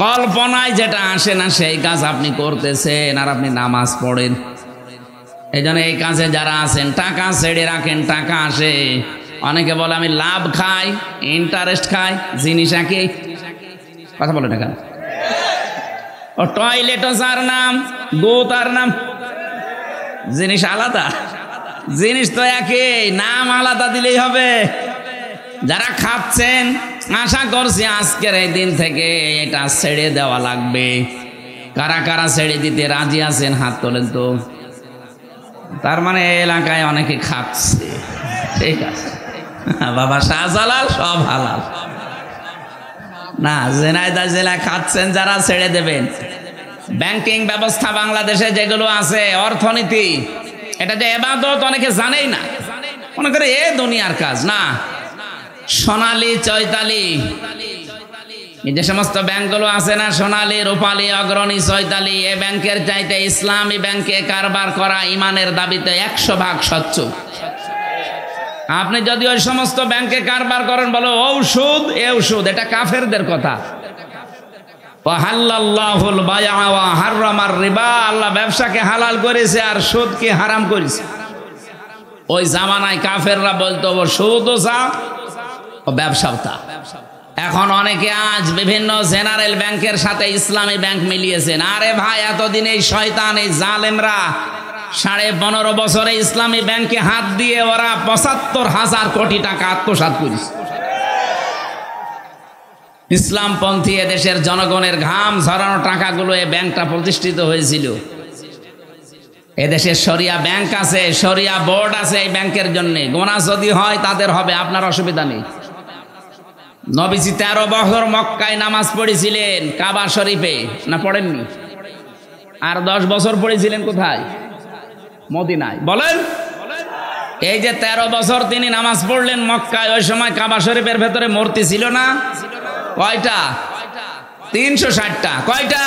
কল্পনায় যেটা আসে না সেই কাজ আপনি করতেছেন, আর আপনি নামাজ পড়েন। এই জন্য এই কাজে যারা আছেন, টাকা ছেড়ে রাখেন, টাকা আসে। অনেকে বলে আমি লাভ খাই, ইন্টারেস্ট খাই, জিনিস একই। কথা বলে না কেন? ও টয়লেটও যার নাম, গো তার নাম, জিনিস আলাদা। জিনিস তো একই, নাম আলাদা দিলেই হবে। যারা খাচ্ছেন, আশা করছি আজকের এই দিন থেকে এটা ছেড়ে দেওয়া লাগবে। কারা কারা ছেড়ে দিতে রাজি আছেন হাত তোলেন তো। তার মানে এলাকায় অনেকে খাচ্ছে। ঠিক আছে বাবা, শাহজালাল সব হালাল না। জেনাইদা জেলা খাচ্ছেন যারা, ছেড়ে দেবেন। ব্যাংকিং ব্যবস্থা বাংলাদেশে যেগুলো আছে, অর্থনীতি, এটা যে ইবাদত অনেকে জানেই না, মনে করে এ দুনিয়ার কাজ না। সোনালী, চৈতালি, এই যে সমস্ত ব্যাংকগুলো আছে না, সোনালী, রূপালী, অগ্রণী, চৈতালি, এ ব্যাংকের চাইতে ইসলামী ব্যাংকে কারবার করা ইমানের দাবিতে 100 ভাগ স্বচ্ছ। আপনি যদি ওই সমস্ত ব্যাংকে কারবার করেন, বলো ঔষধ, এ ঔষধ, এটা কাফেরদের কথা। ওয়াহাল্লাল্লাহুল বাইআ ওয়া হাররামার রিবা, আল্লাহ ব্যবসাকে হালাল করেছে আর সুদকে হারাম করেছে। ওই জামানায় কাফেররা বলতো ও সুদও চা, ও ব্যবসাও তা। এখন অনেকে আজ বিভিন্ন জেনারেল ব্যাংকের সাথে ইসলামী ব্যাংক মিলিয়েছেন। আরে ভাই, এতদিন এই শয়তান, এই জালেমরা 15.5 বছরে ইসলামী ব্যাংকে হাত দিয়ে ওরা 75,000 কোটি টাকা আত্মসাৎ করেছে। ইসলামপন্থী এদেশের জনগণের ঘাম ঝরানো টাকাগুলো এই ব্যাংকটা প্রতিষ্ঠিত হয়েছিল। এদেশে শরিয়া ব্যাংক আছে, শরিয়া বোর্ড আছে এই ব্যাংকের জন্য। গোনা যদি হয় তাদের হবে, আপনার অসুবিধা নেই। নবীজি 13 বছর মক্কায় নামাজ পড়েছিলেন, কাবা শরীফে, না পড়েননি? আর 10 বছর পড়েছিলেন কোথায়? মদিনায়। বলেন, এই যে 13 বছর তিনি নামাজ পড়লেন মক্কায়, ওই সময় কাবা শরীফের ভেতরে মূর্তি ছিল না? কয়টা? 360টা। কয়টা?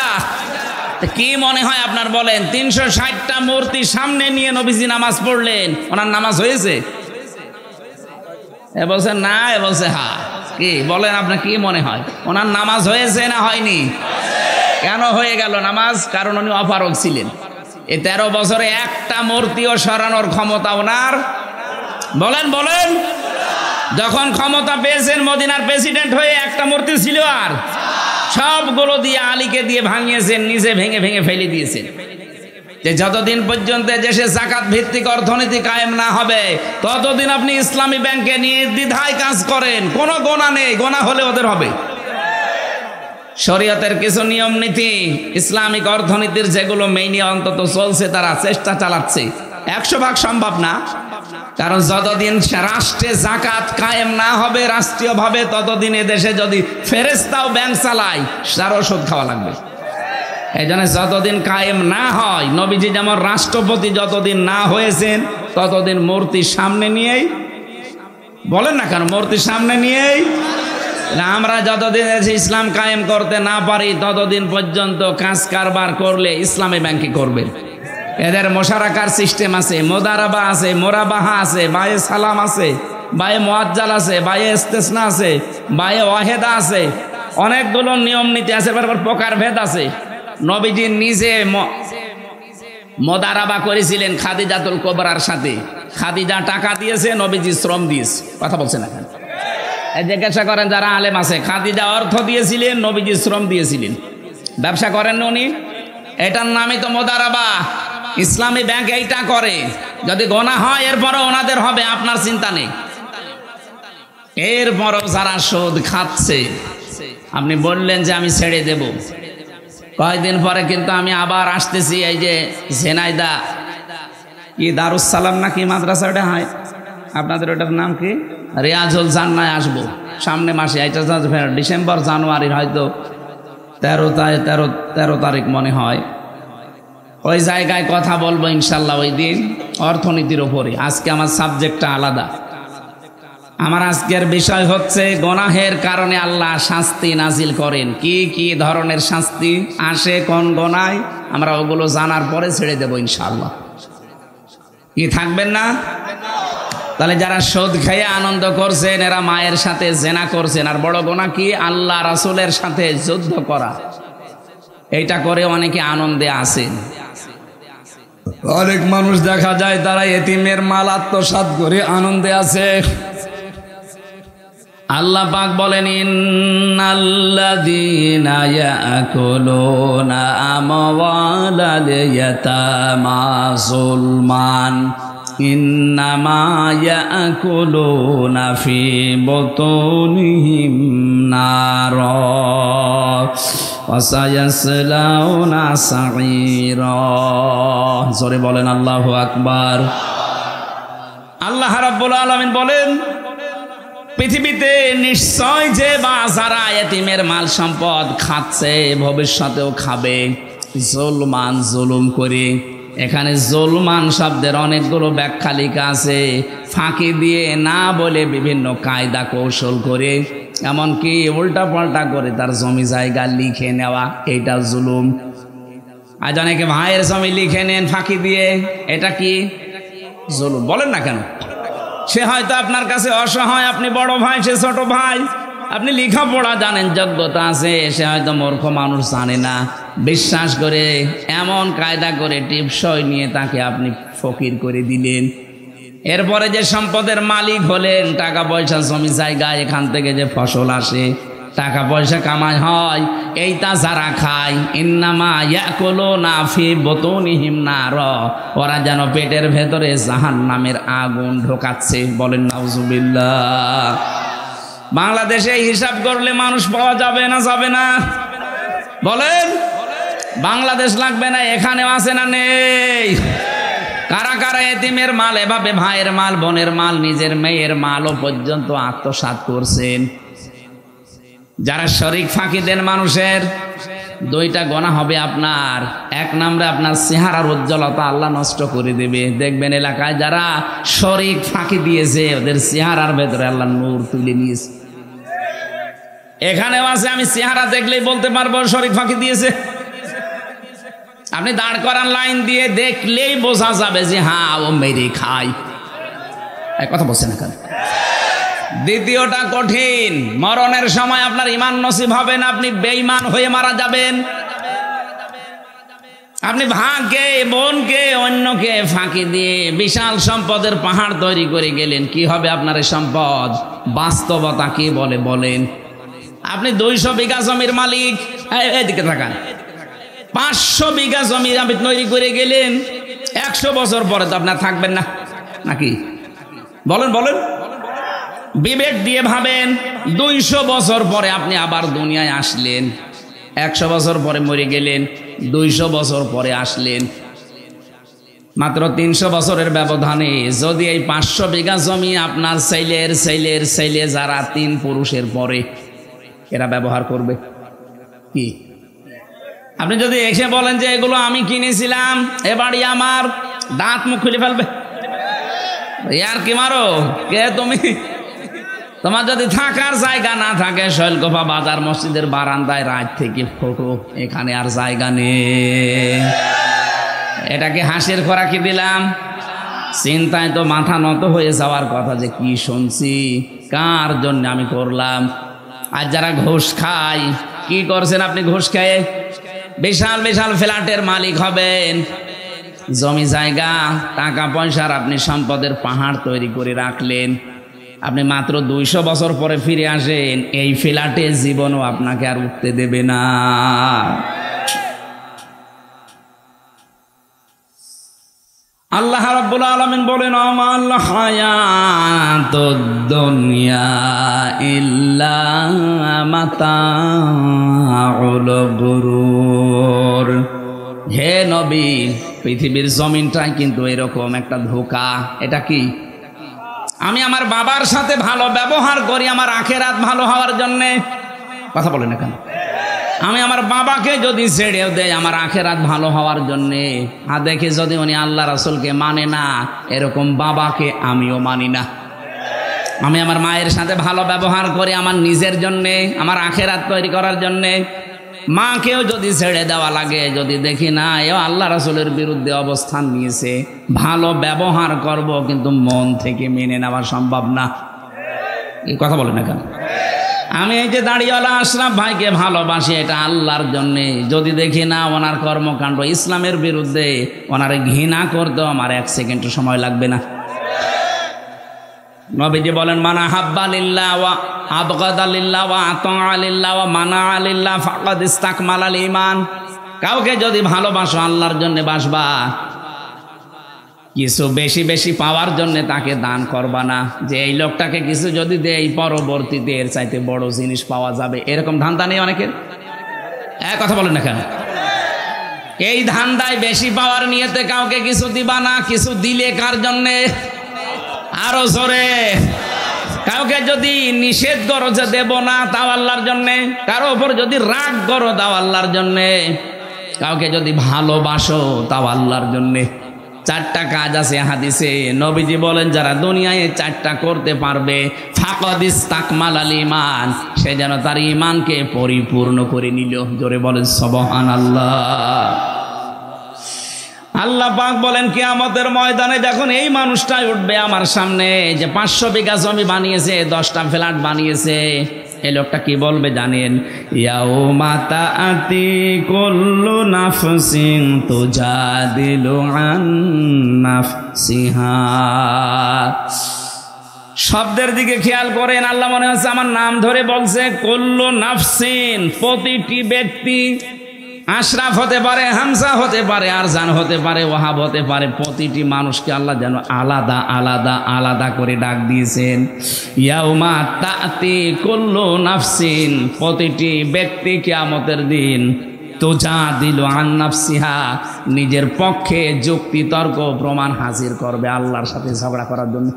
কি মনে হয় আপনার বলেন? 360টা মূর্তি সামনে নিয়ে নবীজি নামাজ পড়লেন, ওনার নামাজ হয়েছে? এ বলছে না, এ বলছে হ্যাঁ। কি বলেন, আপনার কি মনে হয় ওনার নামাজ হয়েছে না হয়নি? কেন হয়ে গেল নামাজ? কারণ উনি অপারগ ছিলেন। এই 13 বছরে একটা মূর্তিও সরানোর ক্ষমতা ওনার। বলেন বলেন, যখন ক্ষমতা পেয়েছেন মদিনার প্রেসিডেন্ট হয়ে, একটা মূর্তি ছিল আর সবগুলো দিয়ে আলীকে দিয়ে ভাঙিয়েছেন, নিজে ভেঙে ভেঙে ফেলে দিয়েছেন। যে যতদিন পর্যন্ত দেশে যাকাত ভিত্তিক অর্থনীতি কায়েম না হবে, ততদিন আপনি ইসলামী ব্যাংকে নির্দ্বিধায় কাজ করেন, কোনো গোনা নেই। গোনা হলে ওদের হবে। শরীয়তের কিছু নিয়ম নীতি, ইসলামিক অর্থনীতির যেগুলো মেইনি অন্তত চলছে, তারা চেষ্টা চালাচ্ছে। 100 ভাগ সম্ভব না, কারণ যতদিন রাষ্ট্রে যাকাত কায়েম না হবে রাষ্ট্রীয়ভাবে, ততদিন এদেশে যদি ফেরেশতাও ব্যাংক চালায়, তারও সুদ খাওয়া লাগবে। এই জন্য যতদিন কায়েম না হয়, নবীজি যেমন রাষ্ট্রপতি যতদিন না হয়েছেন ততদিন মূর্তির সামনে নিয়েই, বলেন না কেন, মূর্তির সামনে নিয়েই আমরা যতদিন ইসলাম কায়েম করতে না পারি ততদিন পর্যন্ত কাজ কারবার করলে ইসলামী ব্যাংকে করবে। এদের মোশারাকার সিস্টেম আছে, মোদারাবা আছে, মোরাবাহা আছে, বায়ে সালাম আছে, বায়ে মুআজ্জাল আছে, বায়ে ইস্তেসনা আছে, বায়ে ওয়াহেদা আছে, অনেকগুলো নিয়ম নীতি আছে, প্রকার ভেদ আছে। নবীজি নিজে মোদারাবা করেছিলেন খাদিজাতুল কুবরার সাথে। খাদিজা টাকা দিয়েছে, নবীজি শ্রম দিয়েছে। কথা বলছেন এখন, জিজ্ঞাসা করেন যারা আলেম আছে, খাদিজা অর্থ দিয়েছিলেন, নবীজি শ্রম দিয়েছিলেন। ব্যবসা করেন উনি, এটার নামই তো মোদারাবা। ইসলামী ব্যাংক এইটা করে। যদি গোনা হয় এরপরও ওনাদের হবে, আপনার চিন্তা নেই। এরপরও যারা সুদ খাচ্ছে, আপনি বললেন যে আমি ছেড়ে দেব, কয়েকদিন পরে কিন্তু আমি আবার আসতেছি। এই যে ঝেনাইদা কি দারুস সালাম নাকি মাদ্রাসা, ওটা হয় আপনাদের, ওটার নাম কি, রিয়াজুল জান্নায় আসবো সামনে মাসে। এটা ডিসেম্বর জানুয়ারির হয়তো 13 তারিখ মনে হয়। ওই জায়গায় কথা বলবো ইনশাল্লাহ ওই দিন, অর্থনীতির ওপরে। আজকে আমার সাবজেক্টটা আলাদা। আমার আজকের বিষয় হচ্ছে গোনাহের কারণে আল্লাহ শাস্তি নাজিল করেন। কি কি ধরনের শাস্তি আসে কোন গোনায়, আমরা ওগুলো জানার পরে ছেড়ে দেবো ইনশাল্লাহ। কি থাকবেন না? তাহলে যারা সুদ খেয়ে আনন্দ করছেন এরা মায়ের সাথে জেনা করছেন। আর বড় গোনা কি? আল্লাহ রাসূলের সাথে যুদ্ধ করা। এইটা করে অনেকে আনন্দে আছেন। অনেক মানুষ দেখা যায় তারা এতিমের মাল আত্মসাৎ করে আনন্দে আছে। আল্লাহ পাক বলেন, ইন্নাল্লাযীনা ইয়াকুলুনা আমওয়ালাল ইয়াতামা যুলমান ইন্নামা ইয়াকুলুনা ফি বুতুনিহিম নারা ওয়া সায়াসলাউনা সাঈরা। জোরে বলেন আল্লাহু আকবার। আল্লাহ রাব্বুল আলামিন বলেন, পৃথিবীতে নিশ্চয় যে বা যারা এতিমের মাল সম্পদ খাচ্ছে ভবিষ্যতেও খাবে জুলমান, জুলুম করে। এখানে জুলমান শব্দের অনেকগুলো ব্যাখ্যা লেখা আছে। ফাঁকি দিয়ে, না বলে বিভিন্ন কায়দা কৌশল করে, এমনকি উল্টা পাল্টা করে তার জমি জায়গা লিখে নেওয়া, এইটা জুলুম। আজ অনেকে ভাইয়ের জমি লিখে নেন ফাঁকি দিয়ে, এটা কি জুলুম? বলেন না কেন? সে হয়তো আপনার কাছে অসহায়, আপনি বড় ভাই, সে ছোট ভাই। আপনি লেখাপড়া জানেন, যোগ্যতা আছে, সে হয়তো মূর্খ মানুষ, জানে না। বিশ্বাস করে এমন কায়দা করে টিপসই নিয়ে তাকে আপনি ফকির করে দিলেন। এরপরে যে সম্পদের মালিক হলেন, টাকা পয়সা জমি জায়গা, এখান থেকে যে ফসল আসে, টাকা পয়সা কামাই হয়, এইটা যারা খায়, ইন্নামা ইয়াকুলুনা ফি বুতুনিহিম নারা, ওরা যেন পেটের ভেতরে জাহান্নামের আগুন ঢোকাচ্ছে। বলেন নাউজুবিল্লাহ। বাংলাদেশে হিসাব করলে মানুষ পাওয়া যাবে না, যাবে না? বলেন, বাংলাদেশ লাগবে না? এখানেও আছে না নেই? কারা কারা এতিমের মাল এভাবে, ভাইয়ের মাল, বোনের মাল, নিজের মেয়ের মালও পর্যন্ত আত্মসাৎ করছেন? যারা শরীক ফাঁকি দেন মানুষের, দুইটা গোনা হবে আপনার। এক নম্বরে আপনার চেহারার উজ্জ্বলতা আল্লাহ নষ্ট করে দেবে। দেখবেন এলাকায় যারা শরীক ফাঁকি দিয়েছে ওদের চেহারার ভেতরে আল্লাহ নূর তুলে নিয়েছে। এখানেও আছে, আমি চেহারা দেখলেই বলতে পারবো শরীক ফাঁকি দিয়েছে। আপনি দাঁড় করান লাইন দিয়ে, দেখলেই বোঝা যাবে যে হ্যাঁ ও মেরে খায়। কথা বলছেন না কেন? দ্বিতীয়টা কঠিন, মরণের সময় আপনার ঈমান নসিব হবে না, আপনি বেঈমান হয়ে মারা যাবেন। আপনি ভাগ্যে, বোনকে, অন্যকে ফাঁকি দিয়ে বিশাল সম্পদের পাহাড় তৈরি করে গেলেন। কি হবে আপনার এই সম্পদ? বাস্তবতা কি বলে বলেন? আপনি 200 বিঘা জমির মালিক, এদিকে থাকান, 500 বিঘা জমি আপনি তৈরি করে গেলেন। 100 বছর পরে তো আপনার থাকবেন না, নাকি? বলেন বলেন, বিবেক দিয়ে ভাবেন। 200 বছর পরে আপনি আবার দুনিয়ায় আসলেন, 100 বছর পরে মরে গেলেন, 200 বছর পরে আসলেন, মাত্র 300 বছরের ব্যবধানে যদি এই 500 বিঘা জমি আপনার ছেলের ছেলের ছেলে, যারা 3 পুরুষের পরে, এরা ব্যবহার করবে কি? আপনি যদি এসে বলেন যে এগুলো আমি কিনেছিলাম, এ বাড়ি আমার, দাঁত মুখ খুলে ফেলবে। ইয়ার কি মারো কে তুমি? তোমার যদি থাকার জায়গা না থাকে, শৈলকুপা বাজার মসজিদের বারান্দায় রাত থেকে ফটো, এখানে আর জায়গা নেই। এটাকে হাসির খোরাকি দিলাম? চিন্তায় তো মাথা নত হয়ে যাওয়ার কথা, যে কি শুনছি, কার জন্য আমি করলাম। আর যারা ঘুষ খায়, কি করছেন আপনি ঘুষ খেয়ে? বিশাল বিশাল ফ্ল্যাটের মালিক হবেন, জমি জায়গা টাকা পয়সার আপনি সম্পদের পাহাড় তৈরি করে রাখলেন। আপনি মাত্র 200 বছর পরে ফিরে আসেন, এই ফ্ল্যাটে জীবনও আপনাকে আর উঠতে দেবে না। আল্লাহ রাব্বুল আলামিন বলেন, আমাল হায়াতুদ দুনিয়া ইল্লা মাতাউল গুরুর। হে নবী, পৃথিবীর জমিনটাই কিন্তু এরকম একটা ধোঁকা। এটা কি? আমি আমার বাবার সাথে ভালো ব্যবহার করি আমার আখেরাত ভালো হওয়ার জন্যে। কথা বলেন না কেন? আমি আমার বাবাকে যদি ছেড়েও দেয় আমার আখেরাত ভালো হওয়ার জন্যে, আর দেখে যদি উনি আল্লাহ রাসূলকে মানে না, এরকম বাবাকে আমিও মানি না। আমি আমার মায়ের সাথে ভালো ব্যবহার করি আমার নিজের জন্যে, আমার আখেরাত তৈরি করার জন্যে। মাকেও যদি ছেড়ে দেওয়া লাগে, যদি দেখি না এও আল্লাহ রাসূলের বিরুদ্ধে অবস্থান নিয়েছে, ভালো ব্যবহার করব, কিন্তু মন থেকে মেনে নেওয়া সম্ভব না। এই কথা বলে না কেন? আমি এই যে দাড়িওয়ালা আশরাফ ভাইকে ভালোবাসি, এটা আল্লাহর জন্যে। যদি দেখি না ওনার কর্মকাণ্ড ইসলামের বিরুদ্ধে, ওনার ঘৃণা করতেও আমার 1 সেকেন্ড সময় লাগবে না। নবীজি বলেন, মানা হাব্বা লিল্লাহ ওয়া আবগাদা লিল্লাহ ওয়া আতা লিল্লাহ ওয়া মানা লিল্লাহ ফাকাদ ইসতাকমালাল ঈমান। কাউকে যদি ভালোবাসো আল্লাহর জন্য বাসবা, কিছু বেশি বেশি পাওয়ার জন্য তাকে দান করবা না, যে এই লোকটাকে কিছু যদি দেই পরবর্তীতে এর চাইতে বড় জিনিস পাওয়া যাবে, এরকম ধান্দা নেই অনেকের। কথা বলেন না কেন? এই ধান্দায় বেশি পাওয়ার নিয়েতে কাউকে কিছু দিবা না। কিছু দিলে কার জন্যে? আরো জোরে। কাউকে যদি নিষেধ করো যে দেব না, তাও আল্লাহর জন্যে। কারো উপর যদি রাগ করো, তাও আল্লাহর জন্যে। কাউকে যদি ভালোবাসো, তাও আল্লাহর জন্যে। 4টা কাজ আছে হাদিসে। নবীজি বলেন, যারা দুনিয়ায় 4টা করতে পারবে, ফাকাদ ইসতাকমালাল ঈমান, সে যেন তার ঈমানকে পরিপূর্ণ করে নিল। জোরে বলেন সুবহানাল্লাহ। আল্লাহ পাক বলেন, কিয়ামতের ময়দানে যখন এই মানুষটাই উঠবে আমার সামনে, যে 500 বিঘা জমি বানিয়েছে, 10টা ফ্ল্যাট বানিয়েছে, এই লোকটা কি বলবে জানেন? ইয়াউমা তাআতি কুল্লু নাফসিন তুজাদিলু আন নাফসিহা। শব্দের দিকে খেয়াল করেন, আল্লাহ মনে হচ্ছে আমার নাম ধরে বলছে। কুল্লু নাফসিন, প্রতিটি ব্যক্তি। আশরাফ হতে পারে, হামজা হতে পারে, আরজান হতে পারে, ওয়াহাব হতে পারে। প্রতিটি মানুষকে আল্লাহ যেন আলাদা আলাদা আলাদা করে ডাক দিয়েছেন। ইয়াউমা তাতি কুল্লু নাফসিন, প্রতিটি ব্যক্তি কিয়ামতের দিন তুজাদিলু আন নাফসিহা, নিজের পক্ষে যুক্তি তর্ক প্রমাণ হাজির করবে আল্লাহর সাথে ঝগড়া করার জন্য।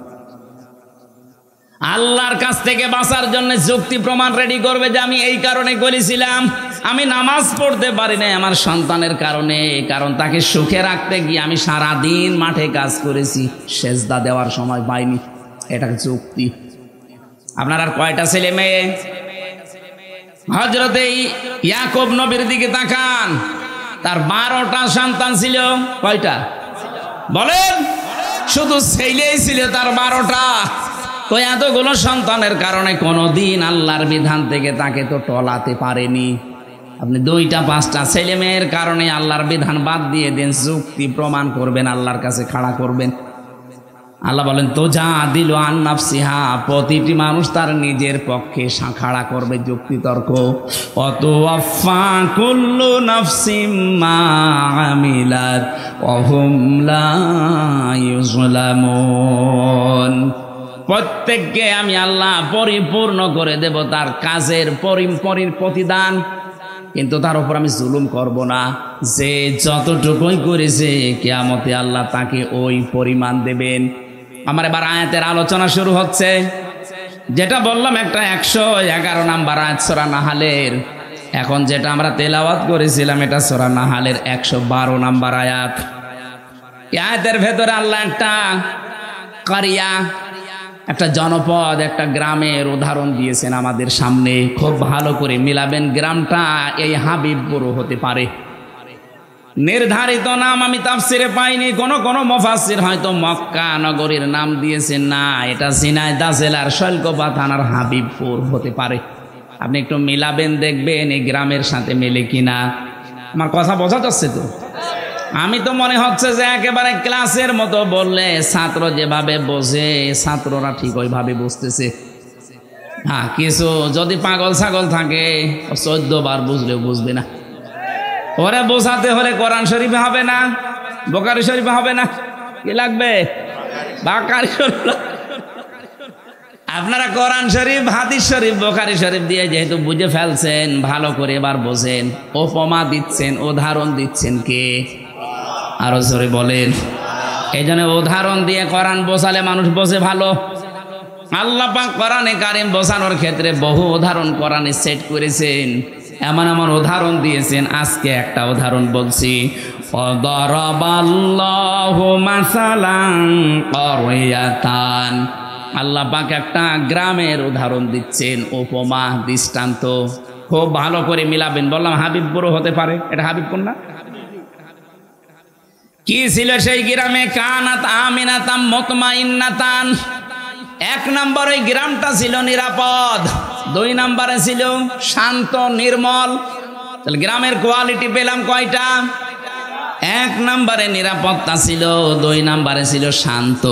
আল্লাহর কাছ থেকে বাঁচার জন্য যুক্তি প্রমাণ রেডি করবে, যে আমি এই কারণে করেছিলাম, আমি নামাজ পড়তে পারি না আমার সন্তানের কারণে, কারণ তাকে সুখে রাখতে গিয়ে আমি সারাদিন মাঠে কাজ করেছি, সেজদা দেওয়ার সময় পাইনি। এটা যুক্তি। আপনার আর কয়টা ছেলে মেয়ে? হযরতে ইয়াকুব নবীর দিকে তাকান, তার 12টা সন্তান ছিল। কয়টা বলেন? শুধু ছেলেই ছিল তার 12টা। তো এতগুলো সন্তানের কারণে কোনোদিন আল্লাহর বিধান থেকে তাকে তো টলাতে পারেনি। আপনি 2টা 5টা ছেলে মেয়ের কারণে আল্লাহর বিধান বাদ দিয়ে দেন, যুক্তি প্রমাণ করবেন, আল্লাহর কাছে খাড়া করবেন। আল্লাহ বলেন, তুজাদিলু আন নাফসিহা, প্রতিটি মানুষ তার নিজের পক্ষে খাড়া করবে যুক্তি তর্ক। ওয়াতুওয়াফা কুল্লু নাফসিম মা আমিলাত ওয়া হুম লা ইউযলামুন। প্রত্যেককে আমি আল্লাহ পরিপূর্ণ করে দেব তার কাজের প্রতিদান, কিন্তু তার উপর আমি জুলুম করব না। যে যতটুকুই করেছে কিয়ামতে আল্লাহ তাকে ওই পরিমাণ দেবেন। আমার এবার আয়াতের আলোচনা শুরু হচ্ছে। যেটা বললাম একটা 111 নাম্বার আয়াত সূরা নাহলের, এখন যেটা আমরা তেলাওয়াত করেছিলাম এটা সূরা নাহালের 112 নম্বর আয়াত। এই আয়াতের ভেতরে আল্লাহ একটা কারিয়া, একটা জনপদ, একটা গ্রামের উদাহরণ দিয়েছেন আমাদের সামনে। খুব ভালো করে মিলাবেন, গ্রামটা এই হাবিবপুর হতে পারে। নির্ধারিত নাম আমি তাফসিরে পাইনি, কোন মুফাসসির হয়তো মক্কা নগরীর নাম দিয়েছেন, না, এটা ঝিনাইদহ জেলার শৈলকুপা থানার হাবিবপুর হতে পারে। আপনি একটু মিলাবেন, দেখবেন এই গ্রামের সাথে মেলে কিনা। আমার কথা বোঝা যাচ্ছে তো? আমি তো মনে হচ্ছে যে একেবারে ক্লাসের মতো বললে ছাত্র যেভাবে বোঝে ছাত্ররা ঠিক ওইভাবে বুঝতেছে। হ্যাঁ, কিছু যদি পাগল ছাগল থাকে 14 বার বুঝলেও বুঝবে না। ওরে বোঝাতে হলে কোরআন শরীফে হবে না, বুখারী শরীফে হবে না, কি লাগবে? বুখারী শরীফ। আপনারা কোরআন শরীফ, হাদিস শরীফ, বুখারী শরীফ দিয়ে যেহেতু বুঝে ফেলছেন, ভালো করে এবার বোঝেন। উপমা দিচ্ছেন, উদাহরণ দিচ্ছেন কে? আরো জোরে বলেন। এই জন্য উদাহরণ দিয়ে কোরআন বোঝালে মানুষ বোঝে ভালো। আল্লাহ পাক কোরআনে কারীম বোঝানোর ক্ষেত্রে বহু উদাহরণ কোরআনে সেট করেছেন, এমন এমন উদাহরণ দিয়েছেন। আজকে একটা উদাহরণ বলছি। দারাবাল্লাহু মাসালান ক্বরিয়াতান, আল্লাহ পাক একটা গ্রামের উদাহরণ দিচ্ছেন, উপমা, দৃষ্টান্ত। খুব ভালো করে মিলাবেন। বললাম হাবিবপুর হতে পারে, এটা হাবিবপুর না? কি ছিল সেই গ্রামে? কানাত আমিনাতাম মুতমাইন্নাতান। 1 নম্বর ওই গ্রামটা ছিল নিরাপদ, 2 নম্বরে ছিল শান্ত নির্মল। তাহলে গ্রামের কোয়ালিটি পেলাম কয়টা? 1 নম্বরে নিরাপত্তা ছিল, 2 নম্বরে ছিল শান্ত।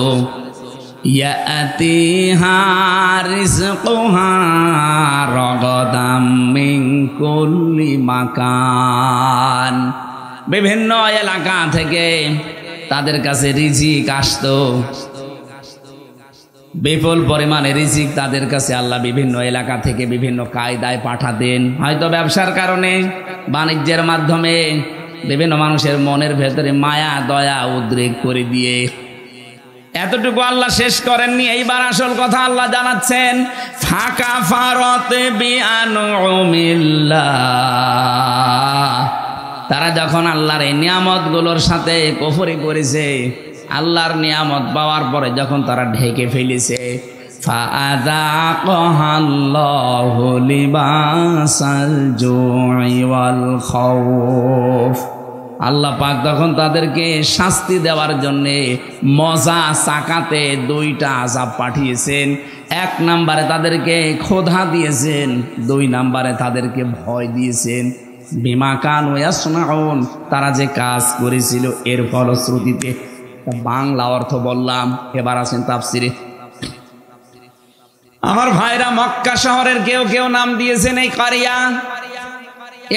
ইয়াতিহা রিজকুহা রাগাদাম মিন কুল্লি মাকান, বিভিন্ন এলাকা থেকে তাদের কাছে রিজিক আসতো, বিপুল পরিমাণে রিজিক তাদের কাছে আল্লাহ বিভিন্ন এলাকা থেকে বিভিন্ন কায়দায় পাঠাতেন। হয়তো ব্যবসার কারণে, বাণিজ্যের মাধ্যমে বিভিন্ন মানুষের মনের ভেতরে মায়া দয়া উদ্রেক করে দিয়ে। এতটুকু আল্লাহ শেষ করেননি, এইবার আসল কথা আল্লাহ জানাচ্ছেন। ফাকা ফারত বিআনুমিল্লাহ, তারা যখন আল্লাহর এই নিয়ামতগুলোর সাথে কুফরি করেছে, আল্লাহর নিয়ামত পাওয়ার পরে যখন তারা ঢেকে ফেলেছে, ফাআযাকাহাল্লাহু লিবাসাল জুই ওয়াল খাউফ, আল্লাহ পাক তখন তাদেরকে শাস্তি দেওয়ার জন্যে মজা চাকাতে 2টা আযাব পাঠিয়েছেন। 1 নম্বরে তাদেরকে ক্ষুধা দিয়েছেন, 2 নম্বরে তাদেরকে ভয় দিয়েছেন। বিমা কানু ইয়াসনাউন, তারা যে কাজ করেছিল এর ফলশ্রুতিতে। বাংলা অর্থ বললাম, এবার আছেন তাফসিরে। আমার ভাইরা, মক্কা শহরের কেউ কেউ নাম দিয়েছেন এই কারিয়া।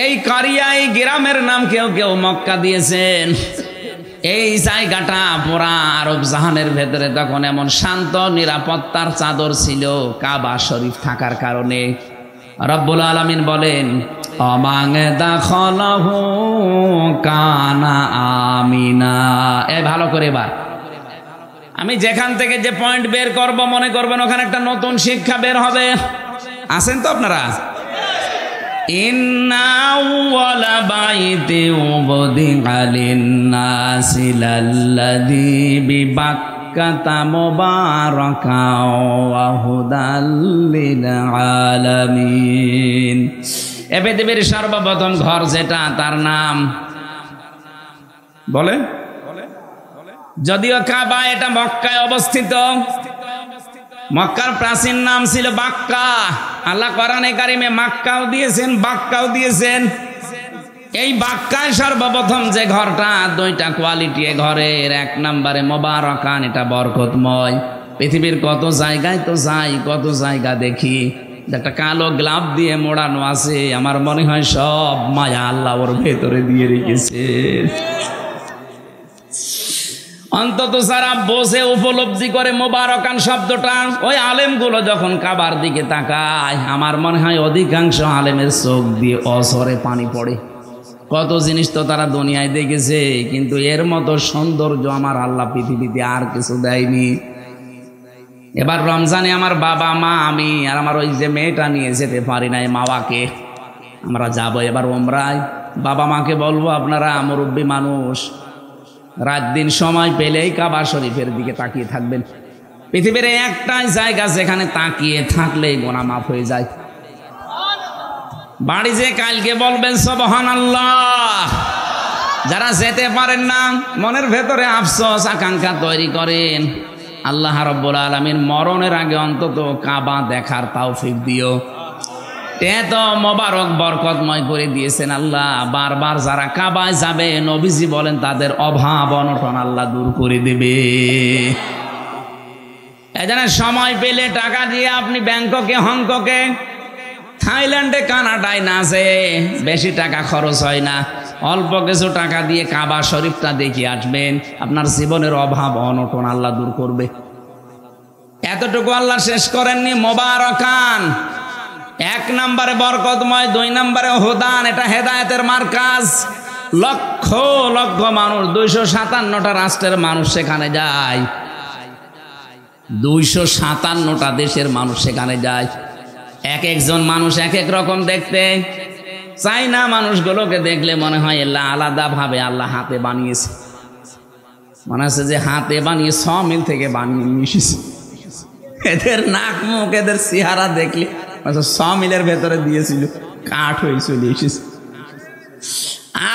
এই কারিয়া, এই গ্রামের নাম কেউ কেউ মক্কা দিয়েছেন। এই জায়গাটা পুরা আরব জাহানের ভেতরে তখন এমন শান্ত নিরাপত্তার চাদর ছিল কাবা শরীফ থাকার কারণে। রব্বুল আলামিন বলেন, অমাং দাখলাহু কানা আমিনা। এই ভালো করে এবার আমি যেখান থেকে যে পয়েন্ট বের করব, মনে করবেন ওখানে একটা নতুন শিক্ষা বের হবে। আছেন তো আপনারা? ইন্না আউওয়ালা বাইতি উবদিআ লিন-নাসি লাল্লাযী বিবাক্কাতা মুবারাকাও ওয়া হুদাল লিল আলামিন। এ পৃথিবীর সর্বপ্রথম ঘর যেটা, তার নাম বলে, যদিও কাবা, এটা মক্কায় অবস্থিত। মক্কার প্রাচীন নাম ছিল বাক্কা। আল্লাহ কোরআনে কারিমে মাক্কাও দিয়েছেন, বাক্কাও দিয়েছেন। এই বাক্কায় সর্বপ্রথম যে ঘরটা, 2টা কোয়ালিটি এ ঘরের। 1 নম্বরে মুবারাকান, এটা বরকতময়। পৃথিবীর কত জায়গায় তো যাই, কত জায়গা দেখি একটা কালো গ্লাভ দিয়ে মোড়ানো আছে, আমার মনে হয় সব মায়া আল্লাহ ওর ভেতরে দিয়ে রেখেছে। অন্তত যারা বোঝে, উপলব্ধি করে মুবারাকান শব্দটা, ওই আলেমগুলো যখন কাবার দিকে তাকায়, আমার মনে হয় অধিকাংশ আলেমের চোখ দিয়ে অঝরে পানি পড়ে। কত জিনিস তো তারা দুনিয়ায় দেখেছে, কিন্তু এর মতো সৌন্দর্য আমার আল্লাহ পৃথিবীতে আর কিছু দেয়নি। এবার রমজানে আমার বাবা মা, আমি আর আমার ওই যে মেয়েটা নিয়ে যেতে পারি নাই মাওয়াকে। আমরা যাবো এবার ওমরায়। বাবা মাকে বলবো আপনারা মুরব্বী মানুষ, রাত দিন সময় পেলেই কাবা শরীফের দিকে তাকিয়ে থাকবেন। পৃথিবীর একটাই জায়গা যেখানে তাকিয়ে থাকলেই গোনা মাফ হয়ে যায়। বাড়ি যে কালকে বলবেন সুবহানাল্লাহ। যারা যেতে পারেন না মনের ভেতরে আফসোস আকাঙ্ক্ষা তৈরি করেন, আল্লাহ রাব্বুল আলামিন মরণের আগে অন্তত কাবা দেখার তৌফিক দিও। এত মোবারক বরকতময় করে দিয়েছেন আল্লাহ। বারবার যারা কাবায় যাবে নবীজি বলেন তাদের অভাব অনটন আল্লাহ দূর করে দেবে। এজন্য সময় পেলে টাকা দিয়ে আপনি ব্যাংককে, হংকংকে, থাইল্যান্ডে, কানাডায় না যেয়ে, বেশি টাকা খরচ হয় না, অল্প কিছু টাকা দিয়ে কাবা শরীফটা দেখে আসবেন। আপনার জীবনের অভাব অনটন আল্লাহ দূর করবে। এতটুকু আল্লাহ শেষ করেননি। মোবারকান 1 নম্বরে বরকতময়, 2 নম্বরে হুদান, এটা হেদায়েতের মার্কাজ। লক্ষ লক্ষ মানুষ, 257টা রাষ্ট্রের মানুষ সেখানে যায়, 257টা দেশের মানুষ সেখানে যায়। এক একজন মানুষ এক এক রকম দেখতে। চাইনা মানুষগুলোকে দেখলে মনে হয় আল্লাহ আলাদাভাবে আল্লাহ হাতে বানিয়েছে, মনে হচ্ছে যে হাতে বানিয়ে 6 মিল থেকে বানিয়ে নিয়ে এসেছে। এদের নাক মুখ, এদের চেহারা দেখলে 6 মিলের ভেতরে দিয়েছিল, কাঠ হয়ে চলে এসেছে।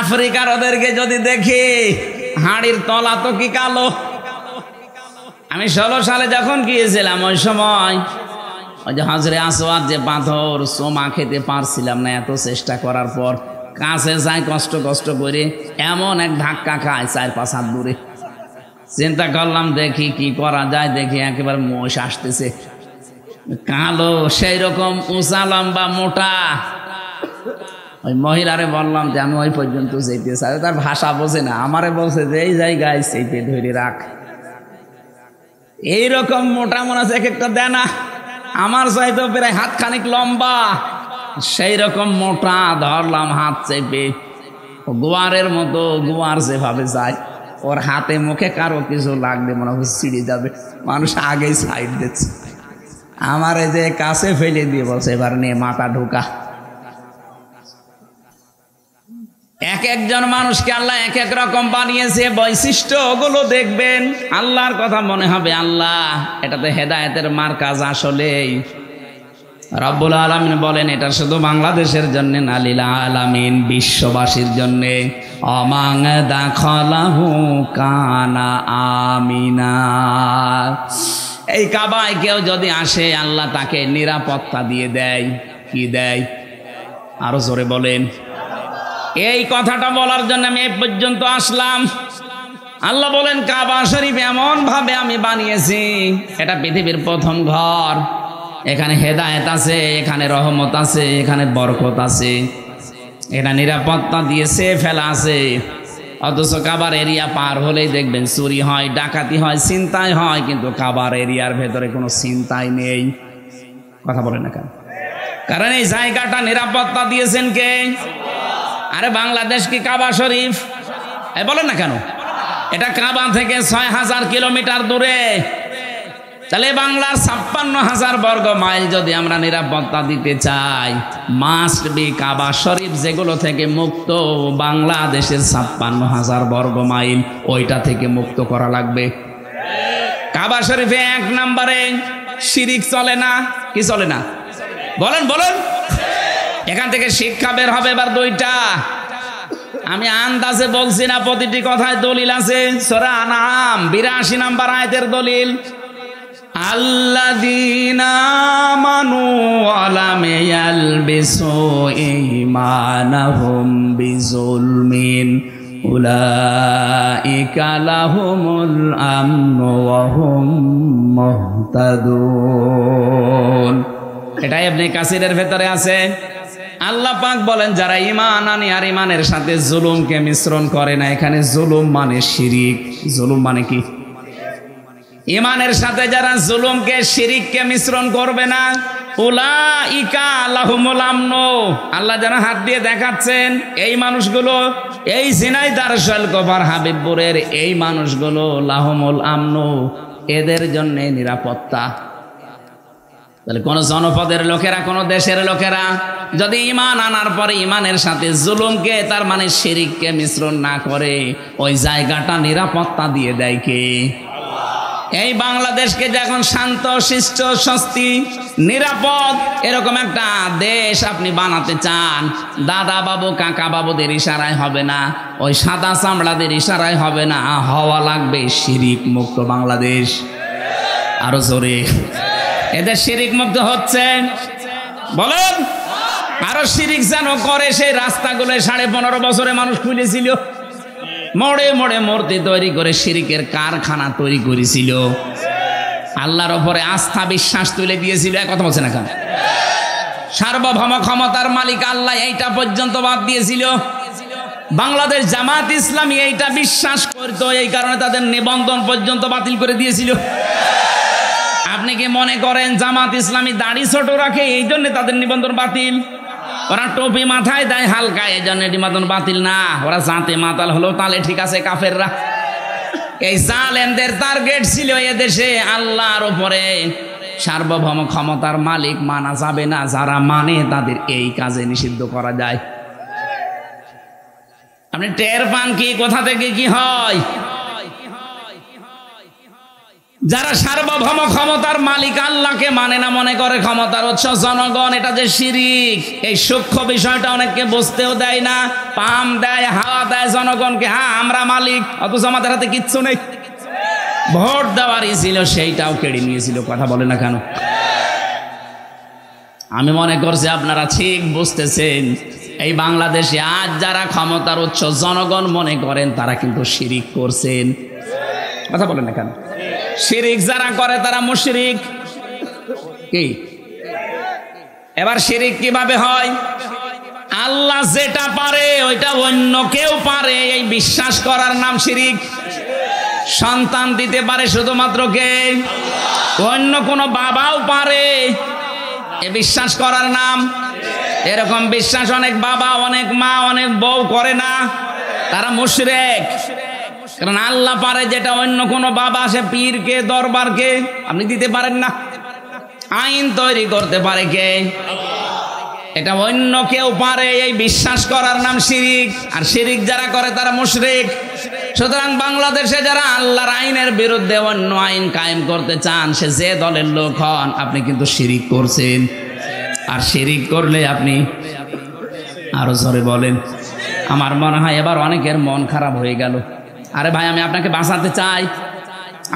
আফ্রিকার ওদেরকে যদি দেখি, হাড়ির তলা তো কি কালো। আমি 16 সালে যখন গিয়েছিলাম, ওই সময় ওই যে হাজরে আসওয়াদ যে পাথর, সোমা খেতে পারছিলাম না, এত চেষ্টা করার পর কাছে যাই কষ্ট কষ্ট করে, এমন এক ধাক্কা খায় 4-5 হাত দূরে। চিন্তা করলাম দেখি কি করা যায়, দেখি একেবারে মোষ আসতেছে, কালো, সেই রকম উঁচা লম্বা মোটা। ওই মহিলারে বললাম যে আমি ওই পর্যন্ত যেতে চাই। তার ভাষা বোঝে না, আমারে বলছে যে এই জায়গায় সেইতে ধরে রাখ। এইরকম মোটা মনে আছে, এক একটা দেয় না, আমার চাইতো প্রায় হাত খানিক লম্বা, সেই রকম মোটা। ধরলাম হাত চেপে, গোয়ারের মতো, গোয়ার যেভাবে যায়, ওর হাতে মুখে কারো কিছু লাগবে মনে হচ্ছে ছিঁড়ে যাবে, মানুষ আগেই সাইড দিচ্ছে। আমার এই যে কাছে ফেলে দিয়ে বলছে এবার নিয়ে মাথা ঢোকা। এক একজন মানুষকে আল্লাহ এক এক রকম বানিয়েছে, বৈশিষ্ট্য ওগুলো দেখবেন, আল্লাহর কথা মনে হবে আল্লাহ। এটা তো হেদায়েতের মার্কাজ। আসলেই রব্বুল আলামিন বলেন এটা শুধু বাংলাদেশের জন্য না, লিল আলামিন, বিশ্ববাসীর জন্য। অমাং দাখালাহু কানা আমিনা। এই কাবায় কেউ যদি আসে আল্লাহ তাকে নিরাপত্তা দিয়ে দেয়। কি দেয়? আরো জোরে বলেন। এই কথাটা বলার জন্য আমি এই পর্যন্ত আসলাম। আল্লাহ বলেন কাবা শরীফ এমন ভাবে আমি বানিয়েছি, এটা পৃথিবীর প্রথম ঘর। এখানে হেদায়েত আছে, এখানে রহমত আছে, এখানে বরকত আছে, এটা নিরাপত্তা দিয়েছে ফেলা আছে। অথচ কাবার এরিয়া পার হলেই দেখবেন চুরি হয়, ডাকাতি হয়, ছিনতাই হয়, কিন্তু কাবার এরিয়ার ভেতরে কোনো ছিনতাই নেই। কথা বলেন না কেন? কারণ এই জায়গাটা নিরাপত্তা দিয়েছেন কে? আরে বাংলাদেশ কি কাবা শরীফ? বলেন না কেন? এটা কাবা থেকে 6000 কিলোমিটার দূরে। তাহলে বাংলার 56,000 বর্গ মাইল যদি আমরা নিরাপত্তা দিতে চাই, মাস্ট বি কাবা শরীফ যেগুলো থেকে মুক্ত, বাংলাদেশের 56,000 বর্গ মাইল ওইটা থেকে মুক্ত করা লাগবে। কাবা শরীফে 1 নম্বরে শিরিক চলে না। কি চলে না? বলেন বলেন। এখান থেকে শিক্ষা বের হবে এবার 2টা। আমি আন্দাজে বলছি না, প্রতিটি কথায় দলিল আছে। সূরা আনআম 82 নম্বর আয়াতের দলিল, আল্লাযীনা আমানু ওয়া লাম ইয়ালবিসু ঈমানাহুম বিযুলমিন উলাইকা লাহুমুল আমনু ওয়া হুম মুহতাদুন। এটা ইবনে কাসিরের ভেতরে আছে। আল্লাহ পাক বলেন যারা ঈমান আনে আর ঈমানের সাথে জুলুমকে মিশ্রণ করে না। এখানে জুলুম মানে শিরিক। জুলুম মানে কি? ঈমানের সাথে যারা জুলুমকে, শিরিককে মিশ্রণ করবে না, উলাইকা লাহুমুল আমনু। আল্লাহ যেন হাত দিয়ে দেখাচ্ছেন এই মানুষগুলো, এই ঝিনাইদহ শৈলকুপার হাবিবপুরের এই মানুষগুলো লাহুমুল আমনু, এদের জন্য নিরাপত্তা। তাহলে কোন জনপদের লোকেরা, কোন দেশের লোকেরা যদি ঈমান আনার পরে ঈমানের সাথে জুলুমকে, তার মানে শিরককে মিশ্রণ না করে, ওই জায়গাটা নিরাপত্তা দিয়ে দেয় কে? এই বাংলাদেশকে যখন শান্ত, শিষ্ট, স্বস্তি, নিরাপদ এরকম একটা দেশ আপনি বানাতে চান, দাদা বাবু কাকা বাবুদের ইশারায় হবে না, ওই সাদা চামড়াদের ইশারায় হবে না, হওয়া লাগবে শিরিক মুক্ত বাংলাদেশ। আরো জোরে, এদের শিরিক মুক্ত হচ্ছে বলেন? আরো শিরিক যেন করে, সেই রাস্তাগুলো 15.5 বছরে মানুষ খুলেছিল, মোড়ে মোড়ে মূর্তি তৈরি করে শিরিকের কারখানা তৈরি করেছিল, আল্লাহর ওপরে আস্থা বিশ্বাস তুলে দিয়েছিল। এক কথা বলছে না কেন? সার্বভৌম ক্ষমতার মালিক আল্লাহ, এইটা পর্যন্ত বাদ দিয়েছিল। বাংলাদেশ জামাত ইসলামী এইটা বিশ্বাস করত, এই কারণে তাদের নিবন্ধন পর্যন্ত বাতিল করে দিয়েছিল। আপনি কি মনে করেন জামাত ইসলামী দাড়ি ছোট রাখে এই জন্য তাদের নিবন্ধন বাতিল? ওরা টুপি মাথায় দেয় হালকা, এই জন্য নিবন্ধন বাতিল না। ওরা জাতে মাতাল হলো, তাহলে ঠিক আছে কাফেররা। এই জালেমদের টার্গেট ছিল এদেশে আল্লাহর উপরে সার্বভৌম ক্ষমতার মালিক মানা যাবে না, যারা মানে তাদের এই কাজে নিষিদ্ধ করা যায়। আপনি টের পান কি কোথা থেকে কি হয়? যারা সার্বভৌম ক্ষমতার মালিক আল্লাহকে মানে না, মনে করে ক্ষমতার উৎস জনগণ, এটা যে শিরিক, এই সূক্ষ্ম বিষয়টা অনেককে বুঝতেও দেয় না। পাম দেয়, হাওয়া দেয় জনগণকে, হ্যাঁ আমরা মালিক, অথচ আমাদের হাতে কিচ্ছু নেই। ভোট দেওয়ারই ছিল, সেইটাও কেড়ে নিয়েছিল। কথা বলে না কেন? আমি মনে করছি আপনারা ঠিক বুঝতেছেন। এই বাংলাদেশে আজ যারা ক্ষমতার উৎস জনগণ মনে করেন, তারা কিন্তু শিরিক করছেন। কথা বলে না কেন? শিরিক যারা করে তারা মুশরিক। কি এবার শিরিক কিভাবে হয়? আল্লাহ যেটা পারে ওইটা অন্য কেউ পারে, এই বিশ্বাস করার নাম শিরিক। সন্তান দিতে পারে শুধুমাত্র কে? অন্য কোন বাবাও পারে, এ বিশ্বাস করার নাম। এরকম বিশ্বাস অনেক বাবা, অনেক মা, অনেক বউ করে না, তারা মুশরিক। কারণ আল্লাহ পারে যেটা অন্য কোন বাবা, সে পীরকে, দরবারকে আপনি দিতে পারেন না। আইন তৈরি করতে পারে কে? এটা অন্য কেউ পারে, এই বিশ্বাস করার নাম শিরিক। আর শিরিক যারা করে তারা মুশরিক। সুতরাং বাংলাদেশে যারা আল্লাহর আইনের বিরুদ্ধে অন্য আইন কায়েম করতে চান, সে যে দলের লোক হন, আপনি কিন্তু শিরিক করছেন। আর শিরিক করলে আপনি, আরো জোরে বলেন। আমার মনে হয় এবার অনেকের মন খারাপ হয়ে গেল। আরে ভাই, আমি আপনাকে বাঁচাতে চাই।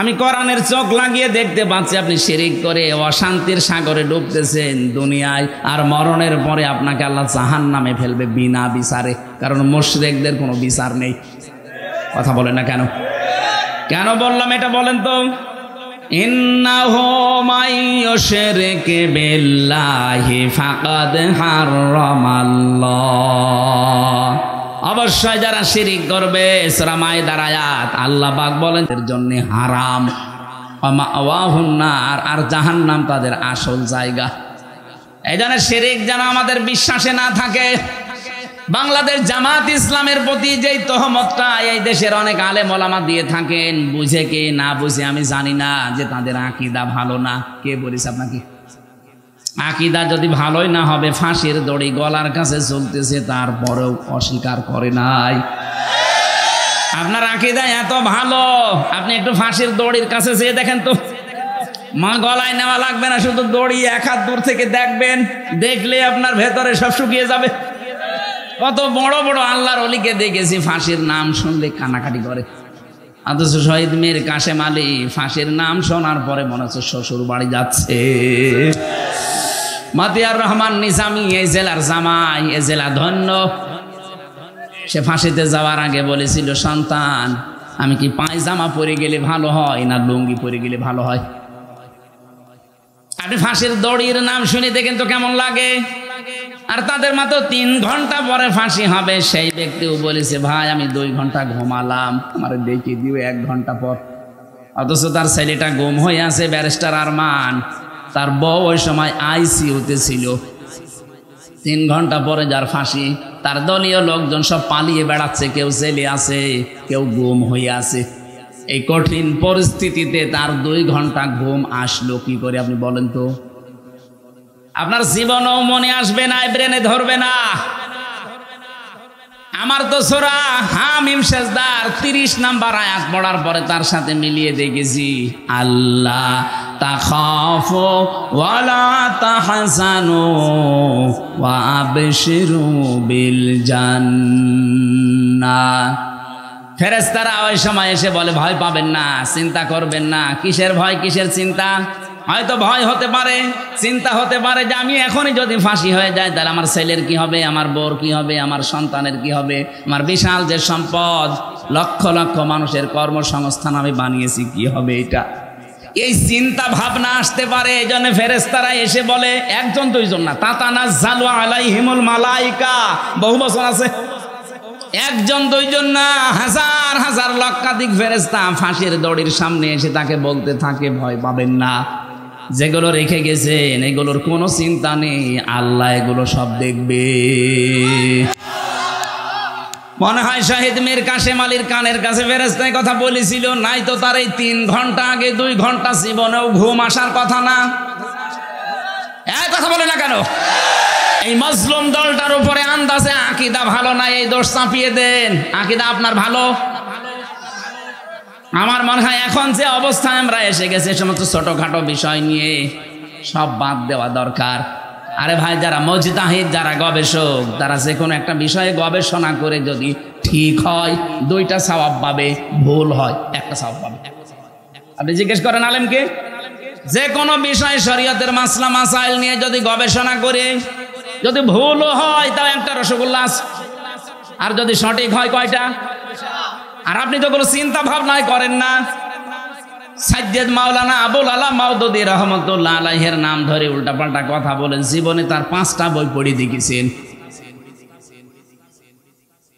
আমি কোরআনের চোখ লাগিয়ে দেখতে পাচ্ছি আপনি শিরিক করে অশান্তির সাগরে ডুবতেছেন দুনিয়ায়, আর মরণের পরে আপনাকে আল্লাহ জাহান্নামে ফেলবে বিনা বিচারে। কারণ মুশরিকদের কোনো বিচার নেই। কথা বলেন না কেন? কেন বললাম এটা বলেন তো? ইন্নাহু মাইয়ুশরিক বিল্লাহি ফাকাদ হারামাল্লাহ। অবশ্যই যারা শিরিক করবে, সূরা মাইদার আয়াত, আল্লাহ পাক বলেন এর জন্য হারাম। ওয়াহুন নার, আর জাহান্নাম তাদের আসল জায়গা। এই জন্য শিরিক যেন আমাদের বিশ্বাসে না থাকে। বাংলাদেশ জামাত ইসলামের প্রতি যেই তহমতটা এই দেশের অনেক আলেম ওলামা দিয়ে থাকেন, বুঝে কে না বুঝে আমি জানি না, যে তাদের আকীদা ভালো না। কে বলিস আপনাকে? আকীদা যদি ভালোই না হবে, ফাঁসির দড়ি গলার কাছে চলতেছে, তারপরেও অস্বীকার করে নাই। আপনার আকীদা এত ভালো, আপনি একটু ফাঁসির দড়ির কাছে যেয়ে দেখেন তো। মা গলায় নেওয়া লাগবে না, শুধু দড়ি এক হাত দূর থেকে দেখবেন, দেখলে আপনার ভেতরে সব শুকিয়ে যাবে। কত বড় বড় আল্লাহর ওলিকে দেখেছি ফাঁসির নাম শুনলে কানাকাটি করে। অথচ শহীদ মীর কাশেম আলী ফাঁসির নাম শোনার পরে মনে হচ্ছে শ্বশুর বাড়ি যাচ্ছে। মতিয়ার রহমান নিজামী এই জেলার জামাই, এই জেলা ধন্য। সে ফাঁসিতে যাওয়ার আগে বলেছিল, সন্তান আমি কি পায়জামা পরে গেলে ভালো হয় না লুঙ্গি পরে গেলে ভালো হয়? আপনি ফাঁসির দড়ির নাম শুনে দেখেন তো কেমন লাগে। আর তাদের মাত্র 3 ঘন্টা পরে ফাঁসি হবে। সেই ব্যক্তিও বলেছে, ভাই আমি 2 ঘন্টা ঘুমালাম, আমার দেখে দিও 1 ঘন্টা পর। অথচ তার ছেলেটা গুম হয়ে আছে, ব্যারিস্টার আরমান। তার বউ ওই সময় আইসিইউতে ছিল। 3 ঘন্টা পরে যার ফাঁসি, তার দলীয় লোকজন সব পালিয়ে বেড়াচ্ছে, কেউ জেলে আছে, কেউ গুম হয়ে আছে। এই কঠিন পরিস্থিতিতে তার 2 ঘন্টা ঘুম আসলো কি করে আপনি বলেন তো? আপনার জীবনও মনে আসবে না, ব্রেনে ধরবে না। আমার তো সূরা হামিম সেজদার 30 নাম্বার আয়াত পড়ার পরে তার সাথে মিলিয়ে দেখেছি, আল্লাহ তাখাফু ওয়ালা তাহজানু ওয়া আবশিরু বিল জান্নাহ। ফেরেশতারা ওই সময় এসে বলে, ভয় পাবেন না, চিন্তা করবেন না। কিসের ভয়, কিসের চিন্তা? হয়তো ভয় হতে পারে, চিন্তা হতে পারে যে আমি এখনই যদি ফাঁসি হয়ে যায় তাহলে আমার ছেলের কি হবে, আমার বউর কি হবে, আমার সন্তানের কি হবে, আমার বিশাল যে সম্পদ, লক্ষ লক্ষ মানুষের কর্মসংস্থান আমি বানিয়েছি, কি হবে এটা। এই চিন্তা ভাবনা আসতে পারে। এই জন্য ফেরেশতারা এসে বলে, একজন দুইজন না, তাতানাজ্জালু আলাইহিমুল মালাইকা, বহু বছর আছে, একজন দুইজন না, হাজার হাজার লক্ষাধিক ফেরেশতা ফাঁসির দড়ির সামনে এসে তাকে বলতে থাকে, ভয় পাবেন না, যেগুলো রেখে গেছেন এগুলোর কোনো চিন্তা নেই, আল্লাহ এগুলো সব দেখবে। মনে হয় শহীদ মীর কাশেম আলীর কানের কাছে ফেরেশতায় কথা বলেছিল, নাই তো তার এই 3 ঘন্টা আগে 2 ঘন্টা জীবনেও ঘুম আসার কথা না। কথা বলে না কেন? এই মজলুম দলটার উপরে আন্দাজে আকীদা ভালো না, এই দোষ চাপিয়ে দেন। আকীদা আপনার ভালো। আমার মনে হয় এখন যে অবস্থায় আমরা এসে গেছে, সমস্ত ছোটখাটো বিষয় নিয়ে সব বাদ দেওয়া দরকার। আরে ভাই, যারা মুজতাহিদ, যারা গবেষক, তারা যে কোনো একটা বিষয়ে গবেষণা করে যদি ঠিক হয় 2টা সওয়াব পাবে, ভুল হয় 1টা সওয়াব পাবে। আপনি জিজ্ঞেস করেন আলেমকে, যে কোনো বিষয়ে শরীয়তের মাসলা মাসাইল নিয়ে যদি গবেষণা করে যদি ভুলও হয় তাও 1টা রসগোল্লা আছে, আর যদি সঠিক হয় কয়টা? আর আপনি তো কোনো চিন্তা ভাবনাই করেন না। সাজ্জাদ মাওলানা আবুল আলা মাওদুদী রহমতুল্লাহ আলাইহির নাম ধরে উল্টাপাল্টা কথা বলেন, জীবনে তার 5টা বই পড়ে দেখেছেন।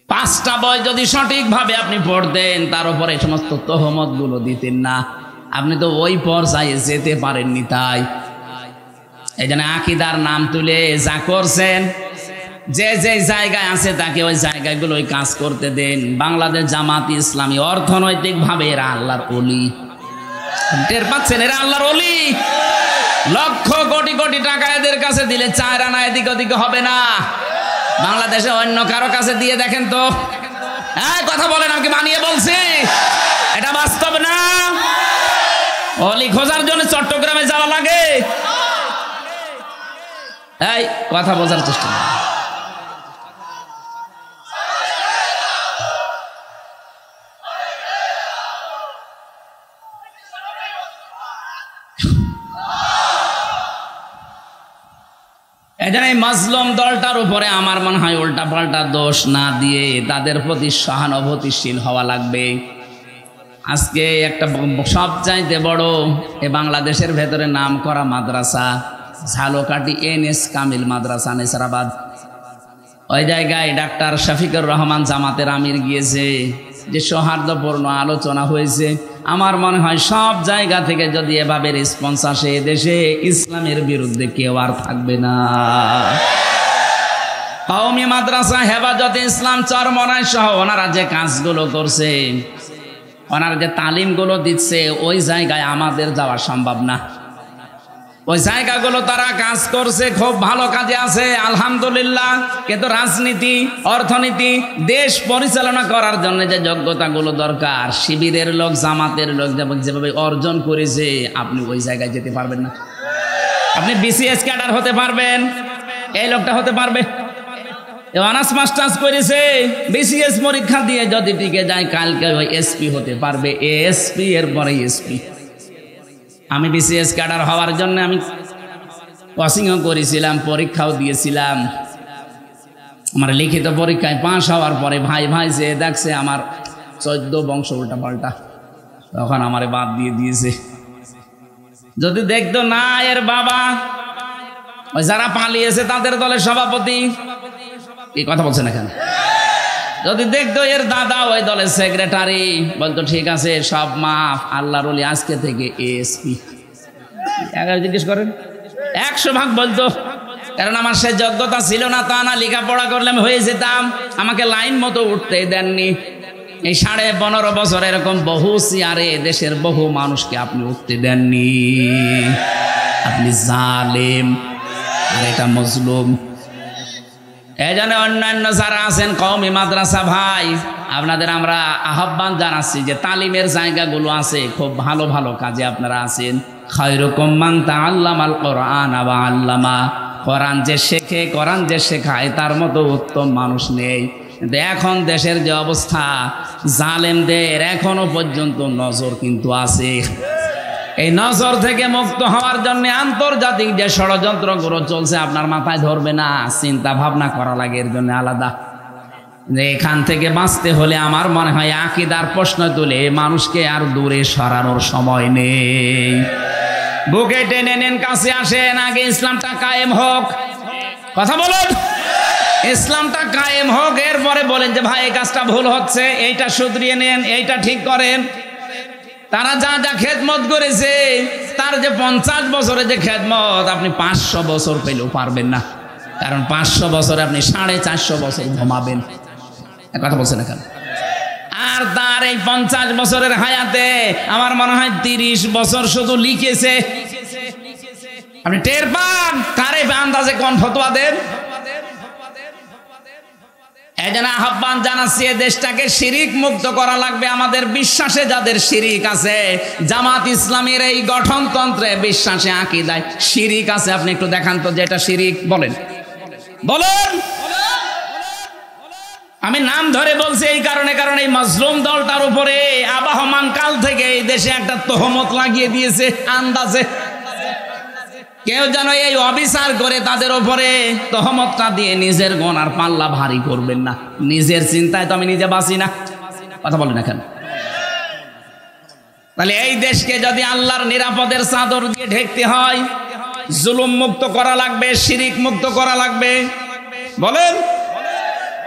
5টা বই যদি সঠিকভাবে আপনি পড়তেন, তার উপরে সমস্ত তহমত গুলো দিতেন না। আপনি তো ওই পর্যায়ে যেতে পারেননি। তাই এই জন্য আকীদার নাম তুলে যা করছেন, যে যে জায়গায় আছে তাকে ওই জায়গাগুলো কাজ করতে দেন। বাংলাদেশ জামাত ইসলামী অর্থনৈতিকভাবে এরা আল্লাহর ওলি, টের পাচ্ছেন? এরা আল্লাহর ওলি। লক্ষ কোটি কোটি টাকা এদের কাছে দিলে 4 আনা এদিক ওদিক হবে না। বাংলাদেশে অন্য কারো কাছে দিয়ে দেখেন তো। কথা বলেন, আমাকে মানিয়ে বলছি, এটা বাস্তব না। ওলি খোঁজার জন্য চট্টগ্রামে যাওয়া লাগে। এই কথা বোঝার চেষ্টা করুন। এই মাজলুম দলটার উপরে আমার মনে হয় উল্টা পাল্টা দোষ না দিয়ে তাদের প্রতি সহানুভূতিশীল হওয়া লাগবে। আজকে একটা সবচাইতে বড় এ বাংলাদেশের ভেতরে নাম করা মাদ্রাসা ঝালকাঠি NS কামিল মাদ্রাসা নেসারাবাদ, ওই জায়গায় ডাক্তার শফিকুর রহমান জামাতের আমির গিয়েছে, যে সৌহার্দ্যপূর্ণ আলোচনা হয়েছে। আমার মনে হয় সব জায়গা থেকে যদি এভাবে রেসপন্স আসে, দেশে ইসলামের বিরুদ্ধে কেউ আর থাকবে না। কওমি মাদ্রাসা হেফাজতে ইসলাম চরমনাই সহ ওনারা যে কাজগুলো করছে, ওনারা যে তালিমগুলো দিচ্ছে, ওই জায়গায় আমাদের যাওয়া সম্ভব না। ওই জায়গাগুলো তারা কাজ করছে, খুব ভালো কাজে আছে আলহামদুলিল্লাহ। কিন্তু রাজনীতি, অর্থনীতি, দেশ পরিচালনা করার জন্য যে যোগ্যতাগুলো দরকার, শিবিরের লোক, জামাতের লোক যেভাবে অর্জন করেছে, আপনি ওই জায়গায় যেতে পারবেন না। আপনি BCS ক্যাডার হতে পারবেন, এই লোকটা হতে পারবে, অনার্স মাস্টার্স করেছে, BCS পরীক্ষা দিয়ে যদি টিকে যায়, কালকে ওই SP হতে পারবে, ASP, এরপরে SP। আমি BCS ক্যাডার হওয়ার জন্য আমি কোচিংও করেছিলাম, পরীক্ষাও দিয়েছিলাম। আমার লিখিত পরীক্ষায় পাস হওয়ার পরে ভাই যে দেখছে আমার 14 বংশ উল্টা পাল্টা, তখন আমারে বাদ দিয়ে দিয়েছে। যদি দেখতো না এর বাবা ওই যারা পালিয়েছে তাদের দলের সভাপতি, এই কথা বলছেন এখানে, যদি দেখতো এর দাদা ওই দলের সেক্রেটারি, বলতো ঠিক আছে সব মাফ, আল্লাহর ওলি আজকে থেকে ASP। জিজ্ঞেস করেন, 100 ভাগ বলতো। কারণ আমার সে যোগ্যতা ছিল না, তা না, লেখাপড়া করলে আমি হয়ে যেতাম। আমাকে লাইন মতো উঠতে দেননি। এই 15.5 বছর এরকম বহু চেয়ারে দেশের বহু মানুষকে আপনি উঠতে দেননি। আপনি জালেম। আর এটা মজলুম। এই জন্য অন্যান্য যারা আছেন কওমি মাদ্রাসা ভাই, আপনাদের আমরা আহ্বান জানাচ্ছি যে তালিমের জায়গাগুলো আছে, খুব ভালো ভালো কাজে আপনারা আছেন। খায়রুকুম মান তাআল্লামাল কোরআন ওয়া আল্লামা, কোরআন যে শেখে, কোরআন যে শেখায়, তার মতো উত্তম মানুষ নেই। কিন্তু এখন দেশের যে অবস্থা, জালেমদের এখনো পর্যন্ত নজর কিন্তু আছে। এই নজর থেকে মুক্ত হওয়ার জন্য আন্তর্জাতিক যে ষড়যন্ত্রগুলো চলছে আপনার মাথায় ধরবে না, চিন্তা ভাবনা করা লাগে এর জন্য আলাদা। যে এখান থেকে বাঁচতে হলে আমার মনে হয় আকীদার প্রশ্ন তুলে মানুষকে আর দূরে সরানোর সময় নেই। বুকে টেনে নেন, কাছে আসেন, আগে ইসলামটা কায়েম হোক। কথা বলুন, ইসলামটা কায়েম হোক, এরপরে বলেন যে ভাই এই কাজটা ভুল হচ্ছে, এইটা শুধরিয়ে নেন, এইটা ঠিক করেন। তারা যা যা খেদমত করেছে, তার যে 50 বছরের যে খেদমত, আপনি 500 বছর পেলেও পারবেন না। কারণ 500 বছরে আপনি 450 বছর ঘুমাবেন। কথা বলছেন না কেন? আর তার এই 50 বছরের হায়াতে আমার মনে হয় 30 বছর শুধু লিখেছে। আপনি টের পান কারে আন্দাজে কোন ফতোয়া দেন। এই জন্য আহ্বান জানাচ্ছি, দেশটাকে শিরিক মুক্ত করা লাগবে। আমাদের বিশ্বাসে যাদের শিরিক আছে, জামাত ইসলামের এই গঠনতন্ত্রে বিশ্বাসে আকীদায় শিরিক আছে, আপনি একটু দেখান তো যে এটা শিরিক। বলেন বলেন। আমি নাম ধরে বলছি এই কারণে, কারণ এই মাজলুম দলটার উপরে আবাহমান কাল থেকে এই দেশে একটা তহমত লাগিয়ে দিয়েছে আন্দাজে। কেউ যেন এই অবিচার করে তাদের উপরে তহমতটা দিয়ে নিজের গুনার পাল্লা ভারী করবেন না। নিজের চিন্তায় তো আমি নিজে বাঁচি না। কথা বলেন না কেন? তাহলে এই দেশকে যদি আল্লাহর নিরাপদের চাদর দিয়ে ঢেকতে হয়, জুলুম মুক্ত করা লাগবে, শিরিক মুক্ত করা লাগবে। বলেন।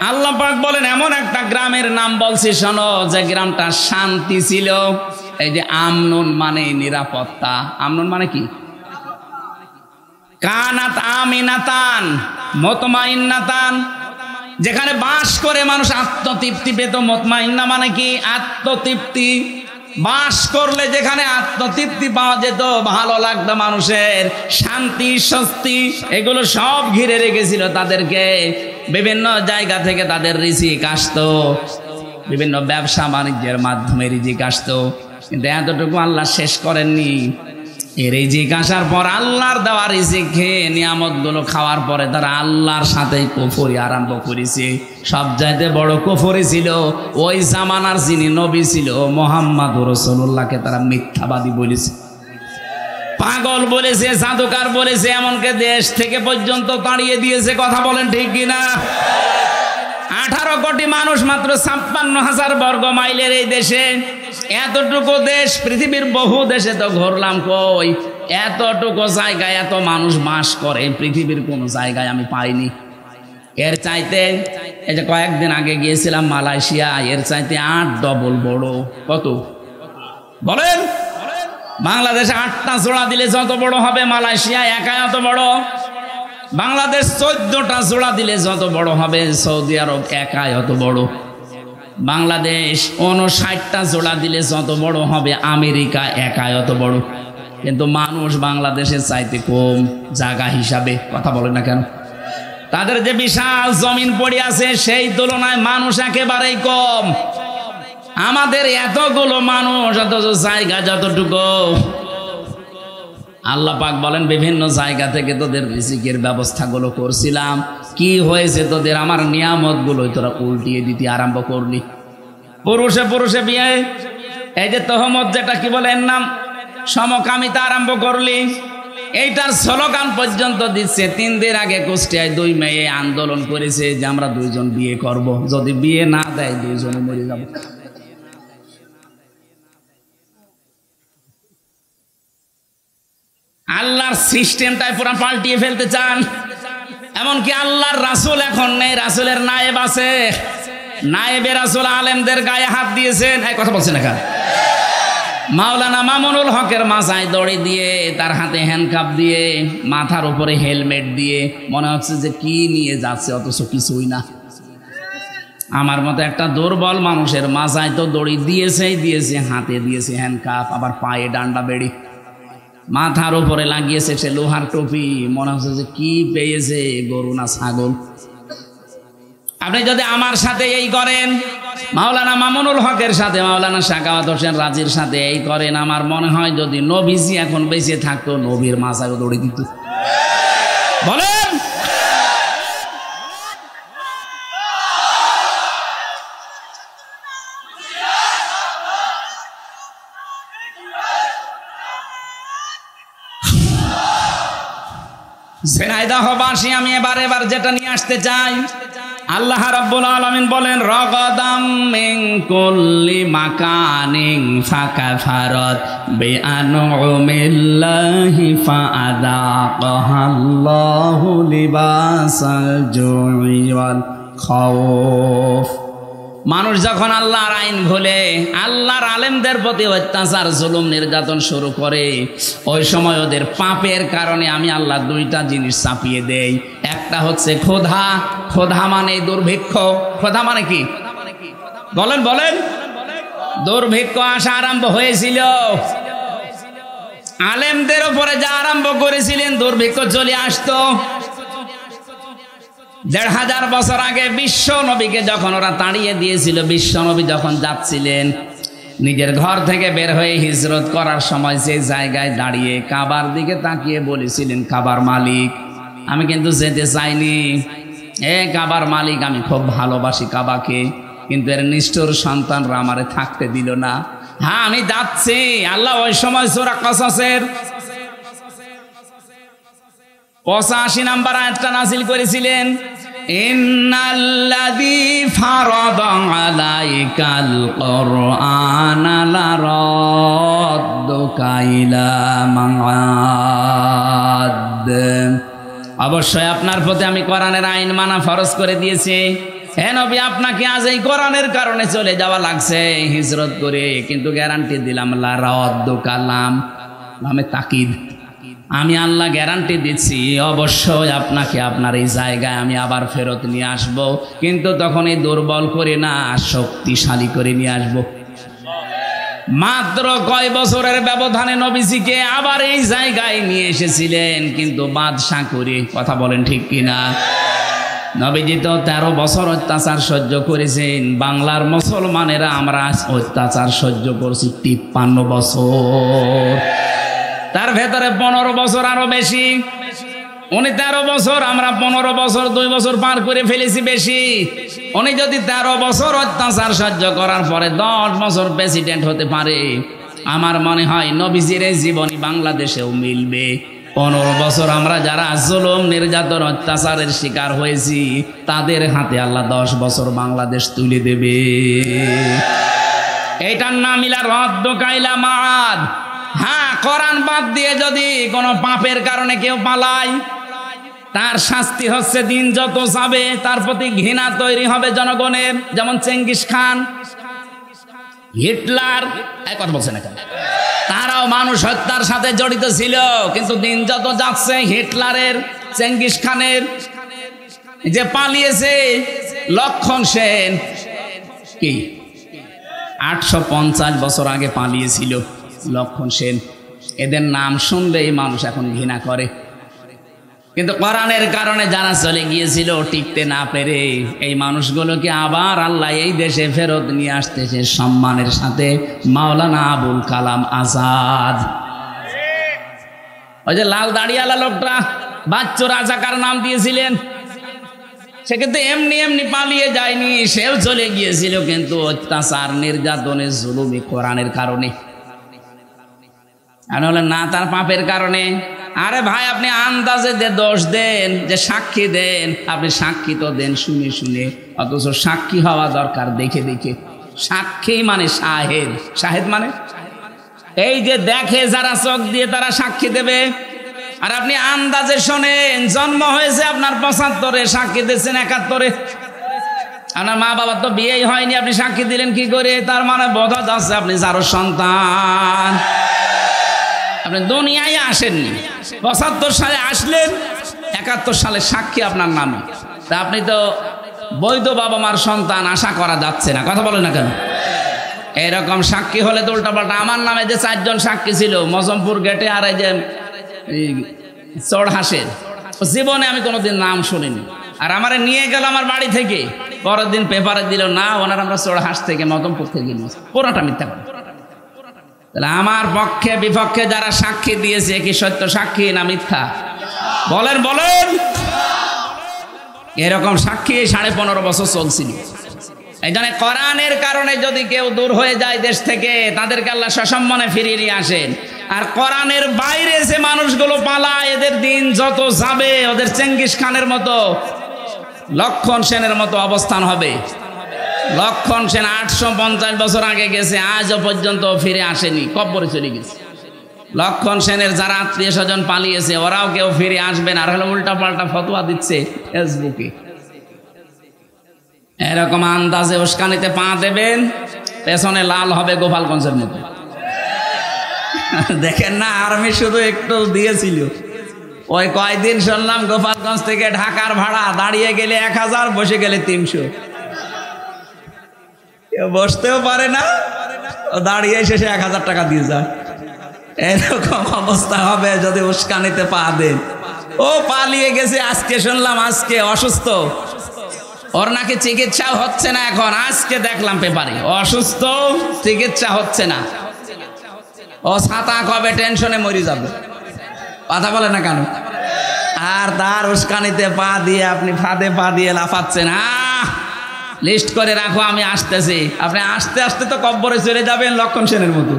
আল্লাহ পাক বলেন এমন একটা গ্রামের নাম বলছি শোনো, যে গ্রামটা শান্তি ছিল। এই যে আমনুন মানে নিরাপত্তা। আমনুন মানে কি? কানাত আমিনাতান মুতমাইন্নাতান, যেখানে বাস করে মানুষ আত্মতৃপ্তি পেত। মুতমাইন্না মানে কি? আত্মতৃপ্তি। বাস করলে যেখানে আত্মতৃপ্তি পাওয়া যেত, ভালো লাগতো মানুষের, শান্তি স্বস্তি, এগুলো সব ঘিরে রেখেছিল তাদেরকে। বিভিন্ন জায়গা থেকে তাদের রিজিক আসতো, বিভিন্ন ব্যবসা বাণিজ্যের মাধ্যমে রিজিক আসতো। কিন্তু এতটুকু আল্লাহ শেষ করেননি। এই রিজিক আসার পর আল্লাহর দেওয়া রিজিক খেয়ে নিয়ামতগুলো খাওয়ার পরে তারা আল্লাহর সাথে কুফরি আরম্ভ করেছে। সবচাইতে বড় কুফরি ছিল ওই জামানার যিনি নবী ছিল মুহাম্মদুর রাসূলুল্লাহকে তারা মিথ্যাবাদী বলেছে, পাগল বলেছে, জাদুকার বলেছে, এমনকি দেশ থেকে পর্যন্ত তাড়িয়ে দিয়েছে। কথা বলেন ঠিক কিনা? 18 কোটি মানুষ মাত্র 56,000 বর্গ মাইলের এই দেশে, এতটুকু দেশ, পৃথিবীর বহু দেশে তো ঘুরলাম, কই এতটুকু জায়গায় এত মানুষ বাস করে পৃথিবীর কোন জায়গায় আমি পাইনি। এর চাইতে এই যে কয়েকদিন আগে গিয়েছিলাম মালয়েশিয়া, এর চাইতে 8 ডবল বড়। কত বলেন? বাংলাদেশে 8টা জোড়া দিলে যত বড় হবে, মালয়েশিয়া একাই অত বড়। বাংলাদেশ 14টা জোড়া দিলে যত বড় হবে, সৌদি আরব একাই অত বড়। বাংলাদেশ 59টা জোড়া দিলে যত বড় হবে, আমেরিকা একাই অত বড়। কিন্তু মানুষ বাংলাদেশের চাইতে কম জায়গা হিসাবে। কথা বলে না কেন? তাদের যে বিশাল জমিন পড়ে আছে, সেই তুলনায় মানুষ একেবারেই কম। আমাদের এতগুলো মানুষ, অথচ জায়গা যতটুকু। আল্লাহ পাক বলেন বিভিন্ন জায়গা থেকে তোদের রিজিকের ব্যবস্থাগুলো করছিলাম, কি হয়েছে তোদের? আমার নিয়ামতগুলো তোরা উল্টিয়ে দিতে আরম্ভ করলি। পুরুষে পুরুষে বিয়ে, এই যে তহমত, যেটা কি বলে এর নাম, সমকামিতা আরম্ভ করলি। এইটার স্লোগান পর্যন্ত দিচ্ছে। 3 দিন আগে কুষ্টিয়ায় 2 মেয়ে আন্দোলন করেছে যে আমরা 2 জন বিয়ে করব, যদি বিয়ে না দেয় 2 জনে মরে যাব। আল্লাহর সিস্টেমটাই পুরো পাল্টিয়ে ফেলতে চান। এমনকি আল্লাহর রাসূল এখন নেই, রাসূলের নায়েব আছে। নায়েবে রাসূল আলেমদের গায়ে হাত দিয়েছেন। এই কথা বলছেন না? মাওলানা মামুনুল হকের মাথায় দড়ি দিয়ে, তার হাতে হ্যান্ডকাপ দিয়ে, মাথার উপরে হেলমেট দিয়ে, মনে হচ্ছে যে কি নিয়ে যাচ্ছে, অথচ কিছুই না। আমার মতো একটা দুর্বল মানুষের মাথায় তো দড়ি দিয়েছে, হাতে দিয়েছে হ্যান্ডকাপ, আবার পায়ে ডান্ডা বেড়ি। মাথার উপরে লাগিয়েছে সে লোহার টুপি, মনে হচ্ছে যে কি পেয়েছে, গরু না ছাগল। আপনি যদি আমার সাথে এই করেন, মাওলানা মামুনুল হকের সাথে, মাওলানা সাখাওয়াত হোসেন রাজির সাথে এই করেন, আমার মনে হয় যদি নবীজি এখন বেঁচে থাকতো নবীর মাথায় দৌড়ে দিত। বলেন ঝিনাইদহবাসী, আমি এবার যেটা নিয়ে আসতে চাই, আল্লাহ রাব্বুল আলামিন বলেন রাগাদাম মিন কুল্লি মাকানিন ফাকাফারাত বিআনউমিল্লাহি ফাআযাকাহাল্লাহু লিবাসাল জুই ওয়াল খাউফ। মানুষ যখন আল্লাহর আইন ভুলে, আল্লাহর আলেমদের প্রতি অত্যাচার, জুলুম, নির্যাতন শুরু করে, ওই সময় ওদের পাপের কারণে আমি আল্লাহ দুইটা জিনিস চাপিয়ে দেই। একটা হচ্ছে ক্ষুধা, ক্ষুধা মানে দুর্ভিক্ষ। ক্ষুধা মানে কি বলেন বলেন? দুর্ভিক্ষ আসা আরম্ভ হয়েছিল, আলেমদের উপরে যা আরম্ভ করেছিলেন দুর্ভিক্ষ চলে আসতো। ১৫০০ বছর আগে বিশ্ব নবীকে যখন ওরা তাড়িয়ে দিয়েছিল, বিশ্ব নবী যখন যাচ্ছিলেন নিজের ঘর থেকে বের হয়ে হিজরত করার সময়, যে জায়গায় দাঁড়িয়ে কাবার দিকে তাকিয়ে বলেছিলেন, কাবার মালিক আমি কিন্তু যেতে চাইনি, কাবার মালিক আমি খুব ভালোবাসি কাবাকে, কিন্তু এর নিষ্ঠুর সন্তানরা আমারে থাকতে দিল না। হ্যাঁ আমি যাচ্ছি। আল্লাহ ওই সময় সূরা কসসের ৮৫ নম্বর আয়াতটা নাযিল করেছিলেন, ইন্নাল্লাযী ফারাদা আলাইকাল কুরআনা লারাদ্দুকা ইলা মাআদ। অবশ্যই আপনার প্রতি আমি কোরআনের আইন মানা ফরজ করে দিয়েছি। হে নবী, আপনাকে আজ এই কোরআনের কারণে চলে যাওয়া লাগছে হিজরত করে, কিন্তু গ্যারান্টি দিলাম লারাদ্দুকা, লামে তাকিদ, আমি আল্লাহ গ্যারান্টি দিচ্ছি অবশ্যই আপনাকে আপনার এই জায়গায় আমি আবার ফেরত নিয়ে আসব, কিন্তু তখন এই দুর্বল করে না, শক্তিশালী করে নিয়ে আসব। মাত্র কয় বছরের ব্যবধানে নবীজিকে আবার এই জায়গায় নিয়ে এসেছিলেন, কিন্তু বাদশা করে। কথা বলেন ঠিক কিনা? নবীজি তো ১৩ বছর অত্যাচার সহ্য করেছেন, বাংলার মুসলমানেরা আমরা অত্যাচার সহ্য করছি ৫৩ বছর, তার ভেতরে ১৫ বছর আরো বেশি। উনি ১৩ বছর, আমরা ১৫ বছর, ২ বছর পার করে ফেলেছি বেশি। উনি যদি ১৩ বছর অত্যাচার সহ্য করার পরে ১০ বছর প্রেসিডেন্ট হতে পারে, আমার মনে হয় নবীজির এই জীবনী বাংলাদেশেও মিলবে। ১৫ বছর আমরা যারা জুলুম, নির্যাতন, অত্যাচারের শিকার হয়েছি, তাদের হাতে আল্লাহ ১০ বছর বাংলাদেশ তুলে দেবে। এইটার নাম ইলা রাদ্দুকা ইলা মাআদ। হ্যাঁ, কোরআন বাদ দিয়ে যদি কোনো পাপের কারণে কেউ পালায়, তার শাস্তি হচ্ছে দিন যত যাবে তার প্রতি ঘৃণা তৈরি হবে জনগণের। যেমন চেঙ্গিস খান, হিটলার, এই কথা বলছে না কেন? তারাও মানুষ হত্যার সাথে জড়িত ছিল, কিন্তু দিন যত যাচ্ছে হিটলারের, চেঙ্গিস খানের যে পালিয়েছে লক্ষণ সেন, কি ৮৫০ বছর আগে পালিয়েছিল লক্ষণ সেন, এদের নাম শুনলেই মানুষ এখন ঘৃণা করে। কিন্তু কোরআনের কারণে যারা চলে গিয়েছিল টিকতে না পেরে, এই মানুষগুলোকে আবার আল্লাহ এই দেশে ফেরত নিয়ে আসতেছে সম্মানের সাথে। মাওলানা আবুল কালাম আজাদ, ওই যে লাল দাড়িওয়ালা লোকটা বাচ্চু রাজাকার নাম দিয়েছিলেন, সে কিন্তু এমনি এমনি পালিয়ে যায়নি, সেও চলে গিয়েছিল, কিন্তু অত্যাচার, নির্যাতনের, জুলুমি কোরআনের কারণে। আর হলেন না তার পাপের কারণে। আরে ভাই, আপনি আন্দাজে যে দোষ দেন, যে সাক্ষী দেন, আপনি সাক্ষী তো দেন শুনে শুনে, অথচ সাক্ষী হওয়া দরকার দেখে দেখে। সাক্ষী মানে শাহেদ, শাহেদ মানে এই যে দেখে যারা চোখ দিয়ে তারা সাক্ষী দেবে। আর আপনি আন্দাজে শোনেন, জন্ম হয়েছে আপনার ৭৫-এ, সাক্ষী দিচ্ছেন ৭১-এ। আপনার মা বাবার তো বিয়েই হয়নি, আপনি সাক্ষী দিলেন কি করে? তার মানে বোঝা যাচ্ছে আপনি যারও সন্তান, আপনি দুনিয়ায় আসেননি। ৭৫ সালে আসলেন, ৭১ সালে সাক্ষী আপনার নামে, তা আপনি তো বৈধ বাবা মার সন্তান, আশা করা যাচ্ছে না। কথা বলেন না কেন? এরকম সাক্ষী হলে তো উল্টাপাল্টা। আমার নামে যে 4 জন সাক্ষী ছিল মজমপুর গেটে, আর এই যে চড়হাসের, জীবনে আমি কোনোদিন নাম শুনিনি। আর আমারে নিয়ে গেল আমার বাড়ি থেকে, পরের দিন পেপারে দিল না ওনার আমরা চড়হাস থেকে মজমপুর থেকে নিয়েছি। পুরোটা মিথ্যা কথা। তাহলে আমার পক্ষে বিপক্ষে যারা সাক্ষী দিয়েছে কি সত্য সাক্ষী না মিথ্যা? বলেন বলেন। এরকম সাক্ষী 15.5 বছর চলছিল। এই জন্য কোরআনের কারণে যদি কেউ দূর হয়ে যায় দেশ থেকে, তাদেরকে আল্লাহ সসম্মানে ফিরিয়ে নিয়ে আসেন। আর কোরআনের বাইরে যে মানুষগুলো পালায়, এদের দিন যত যাবে ওদের চেঙ্গিস খানের মতো, লক্ষণ সেনের মতো অবস্থান হবে। লক্ষণ সেন 850 বছর আগে গেছে, আজও পর্যন্ত ফিরে আসেনি, কব্বরে চলে গেছে। লক্ষণ সেনের যারা আত্মীয় স্বজন পালিয়েছে ওরাও কেউ ফিরে আসবে না, আর হলে উল্টা পাল্টা ফতোয়া দিচ্ছে ফেসবুকে। এরকম আন্দাজে উস্কানিতে পা দেবেন, পেছনে লাল হবে গোপালগঞ্জের মতো। দেখেন না, আর্মি শুধু একটু দিয়েছিল, ওই কয়দিন শুনলাম গোপালগঞ্জ থেকে ঢাকার ভাড়া দাঁড়িয়ে গেলে 1000, বসে গেলে 300। কেউ বসতেও পারে না, ও দাঁড়িয়ে শেষে 1000 টাকা দিয়ে যায়। এরকম অবস্থা হবে যদি উস্কানিতে পা দেন। ও পালিয়ে গেছে, আজকে শুনলাম আজকে অসুস্থ, ওর নাকি চিকিৎসাও হচ্ছে না এখন। আজকে দেখলাম পেপারে অসুস্থ, চিকিৎসা হচ্ছে না। ও ছাতা কবে টেনশনে মরে যাবে, কথা বলে না কেন? আর তার উস্কানিতে পা দিয়ে আপনি ফাঁদে পা দিয়ে লাফাচ্ছেন। লিস্ট করে রাখো আমি আসতেছি। আপনি আস্তে আস্তে তো কব্বরে চলে যাবেন লক্ষণ সেনের মতো।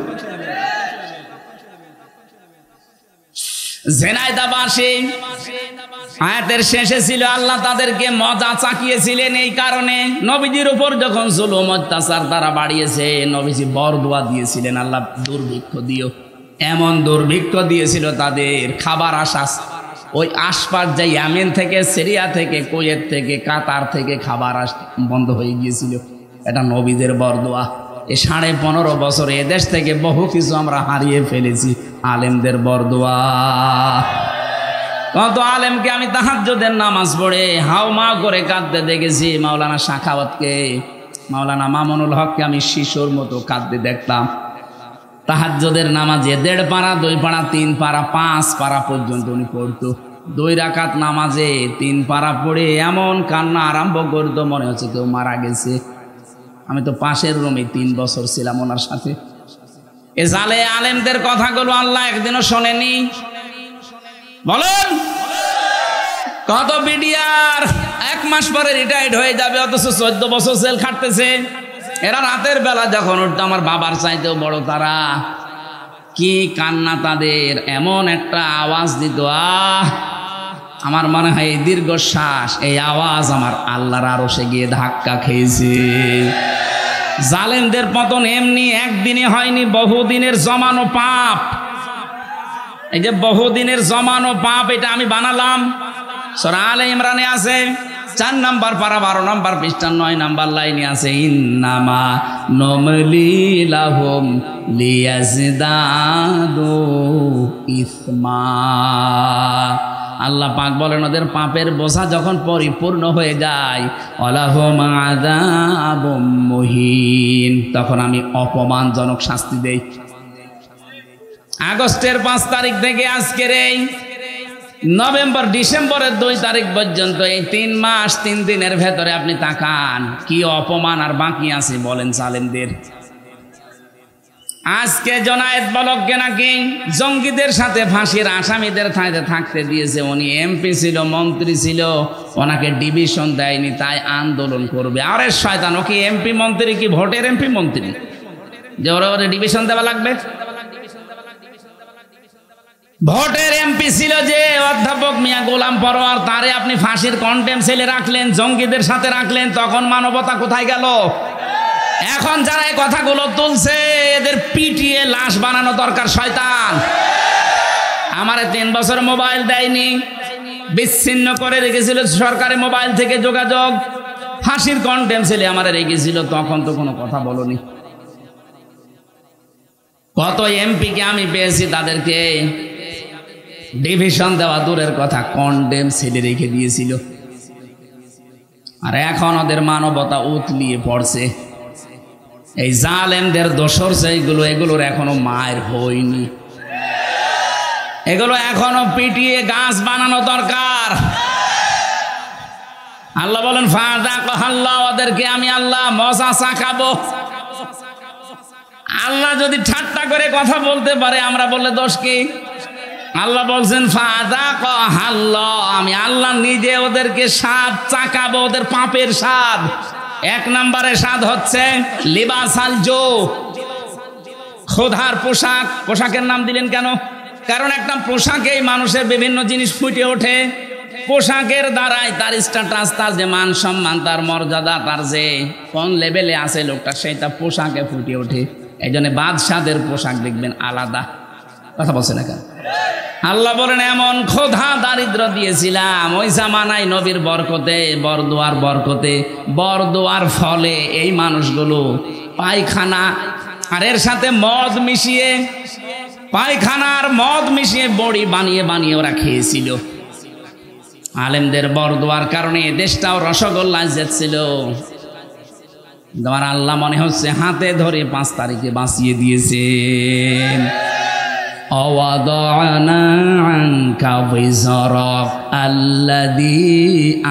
ঝিনাইদহবাসী আয়াতের শেষে ছিল আল্লাহ তাদেরকে মজা চাকিয়েছিলেন। এই কারণে নবীজির উপর যখন জুলুম অত্যাচার তারা বাড়িয়েছে, নবীজি বরদোয়া দিয়েছিলেন, আল্লাহ দুর্ভিক্ষ দিও। এমন দুর্ভিক্ষ দিয়েছিল তাদের, খাবার আসাস ওই আশপাশ যে ইয়ামেন থেকে, সিরিয়া থেকে, কুয়েত থেকে, কাতার থেকে খাবার বন্ধ হয়ে গিয়েছিল। এটা নবীদের বরদোয়া। এই 15.5 বছরে এদেশ থেকে বহু কিছু আমরা হারিয়ে ফেলেছি, আলেমদের বরদোয়া। কত আলেমকে আমি তাহাজ্জুদের নামাজ পড়ে হাউমাউ করে কাঁদতে দেখেছি। মাওলানা শাখাওয়াতকে, মাওলানা মামুনুল হককে আমি শিশুর মতো কাঁদতে দেখতাম। তাহাজ্জুদের নামাজে 1.5 পারা, 2 পারা, 3 পারা, 5 পারা পর্যন্ত উনি পড়তো। 2 রাকাত নামাজে 3 পারা পড়ে এমন কান্না আরম্ভ করতো, মনে হচ্ছে কেউ মারা গেছে। আমি তো পাশের রুমে 3 বছর ছিলাম ওনার সাথে। এ জালে আলেমদের কথাগুলো আল্লাহ একদিনও শোনেনি? বলেন। কত বিডিআর 1 মাস পরে রিটায়ার্ড হয়ে যাবে, অথচ 14 বছর জেল খাটতেছে। এরা রাতের বেলা যখন উঠতো আমার বাবার চাইতেও বড় তারা। কি কান্না তাদের, এমন একটা আওয়াজ দিত, আমার মনে হয় এই দীর্ঘশ্বাস, এই আওয়াজ আমার আল্লাহর আরশে গিয়ে ধাক্কা খেয়েছে। জালেমদের পতন এমনি একদিনে হয়নি, বহুদিনের জমানো পাপ। এই যে বহুদিনের জমানো পাপ, এটা আমি বানালাম। সূরা আলে ইমরানে আছে 4 নম্বর পারা 12 নম্বর পৃষ্ঠা 9 নম্বর লাইনে আছে, ইন্নামা নমলি লাহুম লিয়াজদাদু ইসমা। আল্লাহ পাক বলেন ওদের পাপের বোঝা যখন পরিপূর্ণ হয়ে যায়, ওয়ালাহুম আযাবুম মুহিন, তখন আমি অপমানজনক শাস্তি দেই। আগস্টের 5 তারিখ থেকে আজকের এই নভেম্বর ডিসেম্বরের 2 তারিখ পর্যন্ত, এই 3 মাস 3 দিনের ভেতরে আপনি তাকান কি অপমান আর বাকি আছে বলেন জালেমদের। আজকে জোনায়েদ বলককে নাকি জঙ্গিদের সাথে ফাঁসির আসামিদের থাকতে দিয়েছে। উনি এমপি ছিল, মন্ত্রী ছিল, ওনাকে ডিভিশন দেয়নি, তাই আন্দোলন করবে। আরে শয়তান, ও কি এমপি মন্ত্রী, কি ভোটের এমপি মন্ত্রী যে ওরা ডিভিশন দেওয়া লাগবে? ভোটের এমপি ছিল যে অধ্যাপক মিয়া গোলাম পরোয়ার, তারে আপনি ফাঁসির কন্টেম সেলে রাখলেন, জঙ্গিদের সাথে রাখলেন, তখন মানবতা কোথায় গেল? এখন যারা এই কথাগুলো তুলছে এদের পিটিয়ে লাশ বানানো দরকার। শয়তান আমারে 3 বছর মোবাইল দেয়নি, বিচ্ছিন্ন করে রেখেছিল সরকারি মোবাইল থেকে যোগাযোগ, ফাঁসির কন্টেম সেলে আমারে রেখেছিল, তখন তো কোনো কথা বলনি। কত এমপিকে আমি পেয়েছি, তাদেরকে ডিভিশন দেওয়া দূরের কথা, কন্ডেম সেলে রেখে দিয়েছিল। আর এখন ওদের মানবতা উতলিয়ে পড়ছে। এই জালেমদের দোসর যেগুলো, এগুলোর এখনো মায়ের হয়নি, এগুলো এখনো পিটিয়ে গাছ বানানো দরকার। আল্লাহ বলেন ফাযাকাল্লাহ, ওদেরকে আমি আল্লাহ মজা চাখাবো। আল্লাহ যদি ঠাট্টা করে কথা বলতে পারে, আমরা বললে দোষ কি? আল্লাহ বলছেন ফাযাকাল্লাহ, আমি আল্লাহ নিজে ওদেরকে স্বাদ চাকাবো, ওদের পাপের স্বাদ। এক নম্বরে স্বাদ হচ্ছে লিবাসাল জো, ক্ষুধার পোশাক। পোশাকের নাম দিলেন কেন? কারণ একটা পোশাকেই মানুষের বিভিন্ন জিনিস ফুটে ওঠে। পোশাকের দ্বারাই তার স্ট্যাটাস, তার যে মান সম্মান, তার মর্যাদা, তার যে কোন লেভেলে আছে লোকটা, সেটা পোশাকে ফুটে ওঠে। এই জন্য বাদশাদের পোশাক দেখবেন আলাদা। কথা বলছে না কেন? আল্লাহ বলেন এমন ক্ষুধা দারিদ্র দিয়েছিলাম ওই জামানায় নবীর বরকতে, বরদোয়ার বরকতে, বরদোয়ার ফলে এই মানুষগুলো পায়খানা আর এর সাথে মদ মিশিয়ে, পায়খানার মদ মিশিয়ে বড়ি বানিয়ে বানিয়ে ওরা খেয়েছিল। আলেমদের বরদোয়ার কারণে দেশটাও রসগোল্লায় যেতেছিল। তোমার আল্লাহ মনে হচ্ছে হাতে ধরে 5 তারিখে বাঁচিয়ে দিয়েছেন। অওয়াদানা আনকা বিজরাক আল্লাযী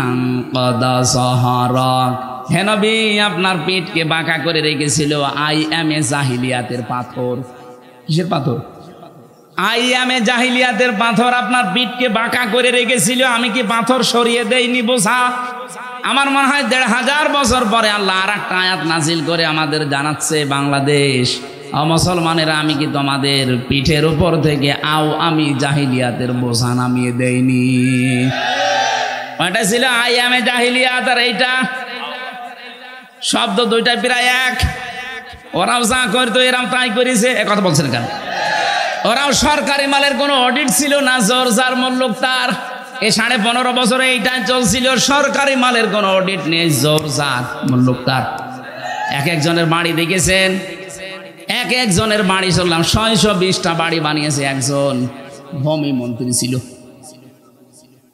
আনকাদা যাহরাক। হে নবী, আপনার পেটকে বাঁকা করে রেখেছিল আইয়ামে জাহিলিয়াতের পাথর। কিসের পাথর? আইয়ামে জাহিলিয়াতের পাথর আপনার পিঠকে বাঁকা করে রেখেছিল। আমি কি পাথর সরিয়ে দেইনি বোঝা? আমার মনে হয় 1500 বছর পরে আল্লাহ আর একটা আয়াত নাজিল করে আমাদের জানাচ্ছে, বাংলাদেশ মুসলমানেরা, আমি কি তোমাদের পিঠের উপর থেকে আমি জাহিলিয়াতের বোঝা নামিয়ে দেইনি? ওটা ছিল আইয়ামে জাহিলিয়াত, আর এইটা শব্দ দুইটা প্রায় এক। ওরাও যা করতো এরাও তাই করেছে। কথা বলছেন কেন? ওরাও সরকারি মালের কোনো অডিট ছিল না, জোর যার মূল্য তার। এই 15.5 বছরে এইটাই চলছিল, সরকারি মালের কোনো অডিট নেই, জোর যার মূল্য তার। এক একজনের বাড়ি দেখেছেন, এক একজনের বাড়ি চললাম 620টা বাড়ি বানিয়েছে একজন ভূমি মন্ত্রী ছিল।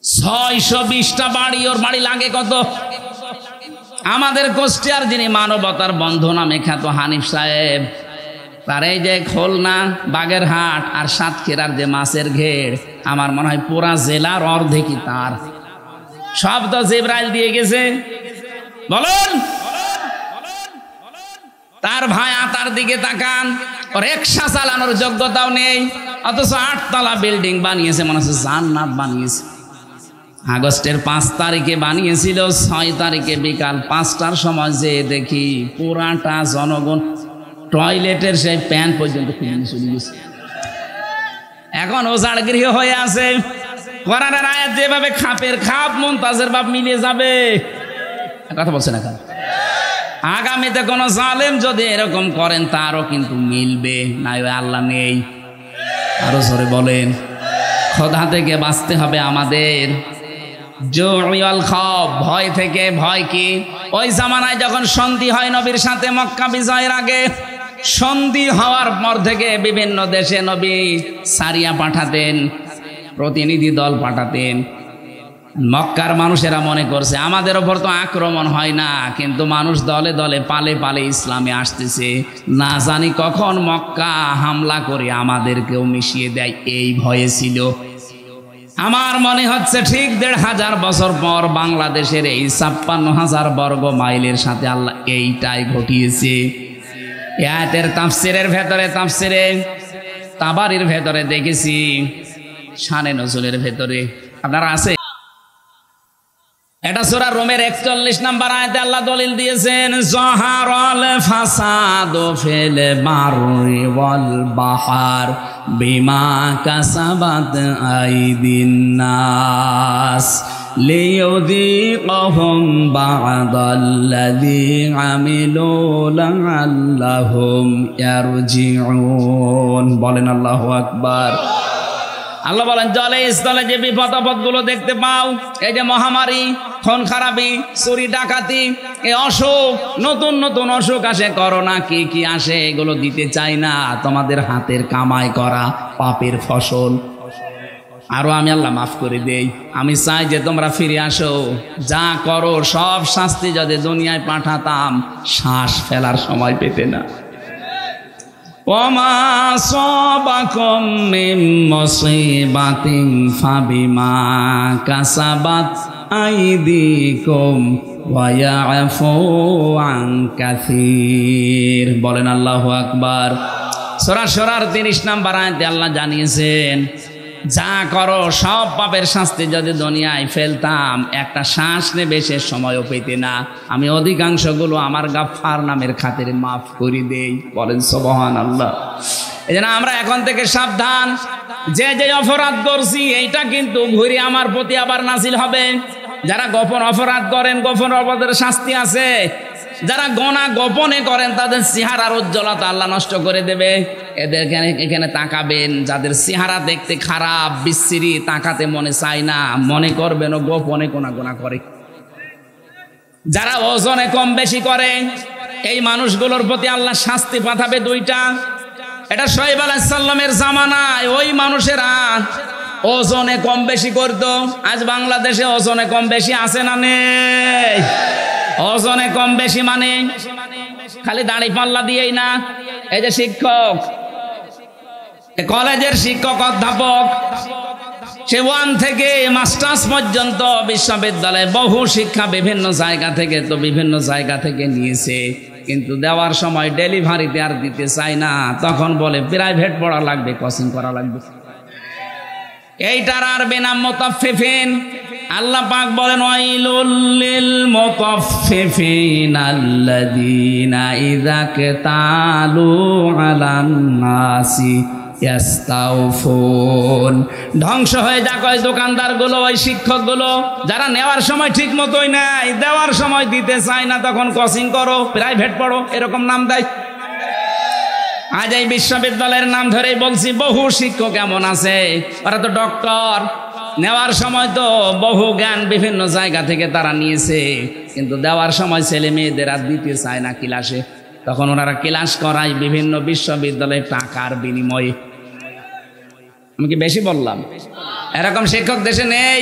620টা বাড়ি, ওর বাড়ি লাগে কত? আমাদের কুষ্টিয়ার যিনি মানবতার বন্ধু নামে খ্যাত হানিফ সাহেব, তার এই যে খুলনা, বাগেরহাট আর সাতক্ষীরার যে মাছের ঘের, আমার মনে হয় পুরা জেলার অর্ধেকই তার। সব তো জিবরাইল দিয়ে গেছে। বলুন, তার ভাই তার দিকে তাকান, ওর রিকশা চালানোর যোগ্যতাও নেই, অথচ 8 তলা বিল্ডিং বানিয়েছে, মনে হচ্ছে জান্নাত বানিয়েছে। আগস্টের 5 তারিখে বানিয়েছিল, 6 তারিখে বিকাল 5টার সময় যে দেখি পুরাটা জনগণ টয়লেটের সেই প্যান্ট পর্যন্ত খুলে চলে গেছে। এখন ওজাড় গৃহ হয়ে আছে। কোরআনের আয়াত যেভাবে খাপের খাপ মুনতাজের বাপ মিলে যাবে, কথা বলছে না কেন? আগামীতে কোন জালেম যদি এরকম করেন, তারও কিন্তু মিলবে না। আল্লাহ নেই। আরো জোরে বলেন, খোদা থেকে বাঁচতে হবে আমাদের। জুউল খাউফ, ভয় থেকে। ভয় কি? ওই জামানায় যখন সন্ধি হয় নবীর সাথে মক্কা বিজয়ের আগে, সন্ধি হওয়ার পর থেকে বিভিন্ন দেশে নবী সারিয়া পাঠাতেন, প্রতিনিধি দল পাঠাতেন। মক্কার মানুষেরা মনে করছে আমাদের ওপর তো আক্রমণ হয় না, কিন্তু মানুষ দলে দলে পালে পালে ইসলামে আসতেছে, না জানি কখন মক্কা হামলা করে আমাদেরকেও মিশিয়ে দেয়, এই ভয়ে ছিল। আমার মনে হচ্ছে ঠিক 1500 বছর পর বাংলাদেশের এই 56,000 বর্গ মাইলের সাথে আল্লাহ এইটাই ঘটিয়েছে। আয়াতের তাফসিরের ভেতরে, তাফসিরে তাবারির ভেতরে দেখেছি, শানে নজুলের ভেতরে আপনারা আছে, এটা সূরা রোমের 41 নম্বর আয়াতে আল্লাহ দলিল দিয়েছেন, যাহারাল ফাসাদু ফিল বাররি ওয়াল বাহর বিমা কাসাবাত আইদিন নাস লিয়ুযীকাহুম বা'দাল্লাযী আমিলু লা'আল্লাহুম ইয়ারজিউন। বলেন আল্লাহু আকবার। আল্লাহ বলেন, জলে স্থলে যে বিপদ আপদগুলো দেখতে পাও, এই যে মহামারী, খুন খারাপি, চুরি ডাকাতি, এই অসুখ, নতুন নতুন অসুখ আসে, করোনা, কি কি আসে, এগুলো দিতে চাই না, তোমাদের হাতের কামাই করা পাপের ফসল। আরো আমি আল্লাহ মাফ করে দেই। আমি চাই যে তোমরা ফিরে আসো, যা করো সব শাস্তি যদি দুনিয়ায় পাঠাতাম শ্বাস ফেলার সময় পেতে না। ওমা সাবাকুম মিন মুসিবাতিন ফাবিমা কাসাবাত আইদিকুম ওয়া ইয়াফু আন কাসীর। বলেন আল্লাহু আকবার। সূরা শুরার 30 নম্বর আয়াতে আল্লাহ জানিয়েছেন, যা করো সব পাপের শাস্তি যদি দুনিয়ায় ফেলতাম একটা শ্বাস নেবে সে সময়ও পেতে না। আমি অধিকাংশগুলো আমার গাফফার নামের খাতিরে মাফ করে দেই। বলেন সুবহানাল্লাহ। এই জন্য আমরা এখন থেকে সাবধান, যে যে অপরাধ করছি এইটা কিন্তু ঘুরে আমার প্রতি আবার নাজিল হবে। যারা গোপন অপরাধ করেন গোপন অপরাধের শাস্তি আছে, যারা গোনা গোপনে করেন তাদের চেহারার উজ্জ্বলতা আল্লাহ নষ্ট করে দেবে। এদের এখানে তাকাবেন, যাদের চেহারা দেখতে খারাপ বিশ্রী, তাকাতে মনে চায় না, মনে করবেন ও গোপনে গোনা করে। যারা ওজনে কম বেশি করে এই মানুষগুলোর প্রতি আল্লাহ শাস্তি পাঠাবে দুইটা। এটা শোয়েব আলাইহিস সালামের জামানায় ওই মানুষেরা ওজনে কম বেশি করতো। আজ বাংলাদেশে ওজনে কম বেশি আছে না নেই? ওজনে কম বেশি মানে খালি দাড়ি পাল্লা দিয়েই না। এই যে শিক্ষক, কলেজের শিক্ষক অধ্যাপক, সে 1 থেকে মাস্টার্স পর্যন্ত বিশ্ববিদ্যালয়ে বহু শিক্ষা বিভিন্ন জায়গা থেকে নিয়েছে, কিন্তু দেওয়ার সময় ডেলিভারিতে আর দিতে চায় না। তখন বলে প্রাইভেট পড়া লাগবে, কোচিং করা লাগবে। এইটার আরবি নাম মুতাফফিফিন। আল্লাহ পাক বলেন ওয়াইলুল লিল মুতাফফিফিন আল্লাযীনা ইযা কাতালু আলান নাসি ইয়াস্তাউফুন। ধ্বংস হয়ে যাক ওই দোকানদারগুলো, ওই শিক্ষকগুলো যারা নেওয়ার সময় ঠিক মতোই নেয়, দেওয়ার সময় দিতে চায় না। তখন কোচিং করো, প্রাইভেট পড়ো, এরকম নাম দেয়। আজ এই বিশ্ববিদ্যালয়ের নাম ধরেই বলছি, বহু শিক্ষক এমন আছে, ওরা তো ডক্টর, নেওয়ার সময় তো বহু জ্ঞান বিভিন্ন জায়গা থেকে তারা নিয়েছে, কিন্তু দেওয়ার সময় ছেলে মেয়েদের আর দিতে চায় না ক্লাসে। তখন ওনারা ক্লাস করায় বিভিন্ন বিশ্ববিদ্যালয়ে টাকার বিনিময়ে। আমি কি বেশি বললাম? এরকম শিক্ষক দেশে নেই?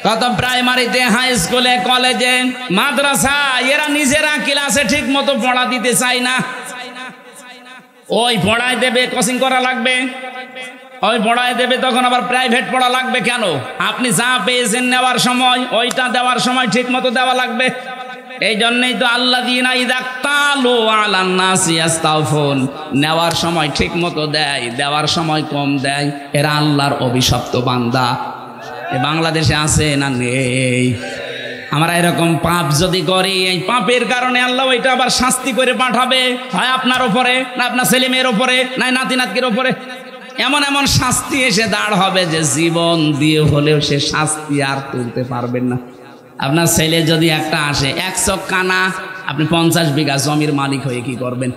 কত প্রাইমারিতে, হাই স্কুলে, কলেজে, মাদ্রাসা, এরা নিজেরা ক্লাসে ঠিক মতো পড়া দিতে চায় না। ওই পড়ায় দেবে, কোচিং করা লাগবে, ওই পড়ায় দেবে, তখন আবার প্রাইভেট পড়া লাগবে। কেন? আপনি যা পেয়েছেন নেওয়ার সময়, ওইটা দেওয়ার সময় ঠিক মতো দেওয়া লাগবে। এই জন্যই তো আল্লাযীনা ইযা ক্তালু আলান নাসি ইয়াস্তাউফুন, নেওয়ার সময় ঠিক মতো দেয়, দেওয়ার সময় কম দেয়, এরা আল্লাহর অভিশপ্ত বান্দা। এ বাংলাদেশে আছে না নেই? আমরা এরকম পাপ যদি করি, এই পাপের কারণে আল্লাহ ওইটা আবার শাস্তি করে পাঠাবে, হয় আপনার উপরে, না আপনার ছেলে মেয়ের উপরে, না নাতি নাতকির উপরে। এমন এমন শাস্তি এসে দাঁড় হবে যে জীবন দিয়ে হলেও সে শাস্তি আর তুলতে পারবেন না। আপনার ছেলে যদি একটা আসে 100 কানা, আপনি 50 বিঘা জমির মালিক হয়ে কি করবেন?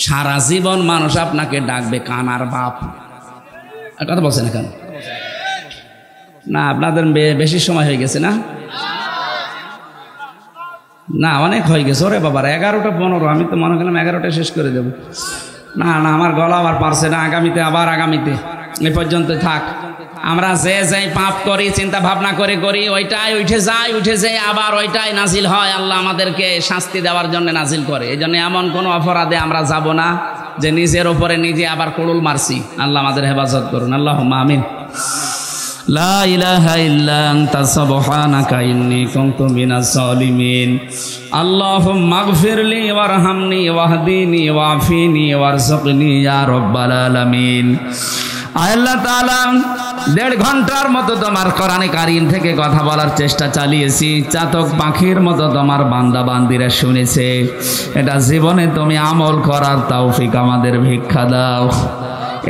সারা জীবন মানুষ আপনাকে ডাকবে কানার বাপ। আর কথা বলছেন এখন না? আপনাদের বেশি সময় হয়ে গেছে না? না, অনেক হয়ে গেছে। ওরে বাবার 11টা 15, আমি তো মনে করলাম 11টা শেষ করে দেব। না না, আমার গলা আবার পারছে না। আগামীতে এ পর্যন্ত থাক। আমরা যে পাপ করি, চিন্তা ভাবনা করে করি, ওইটাই উঠে যায় আবার ওইটাই নাজিল হয়। আল্লাহ আমাদেরকে শাস্তি দেওয়ার জন্য নাজিল করে। এই জন্য এমন কোনো অপরাধে আমরা যাব না যে নিজের ওপরে নিজে আবার কুড়ুল মারছি। আল্লাহ আমাদের হেফাজত করুন, আল্লাহুম্মা আমিন। লা ইলাহা ইল্লা আনতা সুবহানাকা ইন্নী কুনতু মিনাজ জালিমিন। আল্লাহুম্মা আগফিরলি ওয়ারহামনি ওয়াহদিনি ওয়াফিনি ওয়ারযুকনি ইয়া রাব্বাল আলামিন। আল্লাহ তাআলা 1.5 ঘন্টার মতো তোমার কোরআনে কারীম থেকে কথা বলার চেষ্টা চালিয়েছি। চাতক পাখির মতো তোমার বান্দা বান্দিরা শুনেছে। এটা জীবনে তুমি আমল করার তৌফিক আমাদের ভিক্ষা দাও।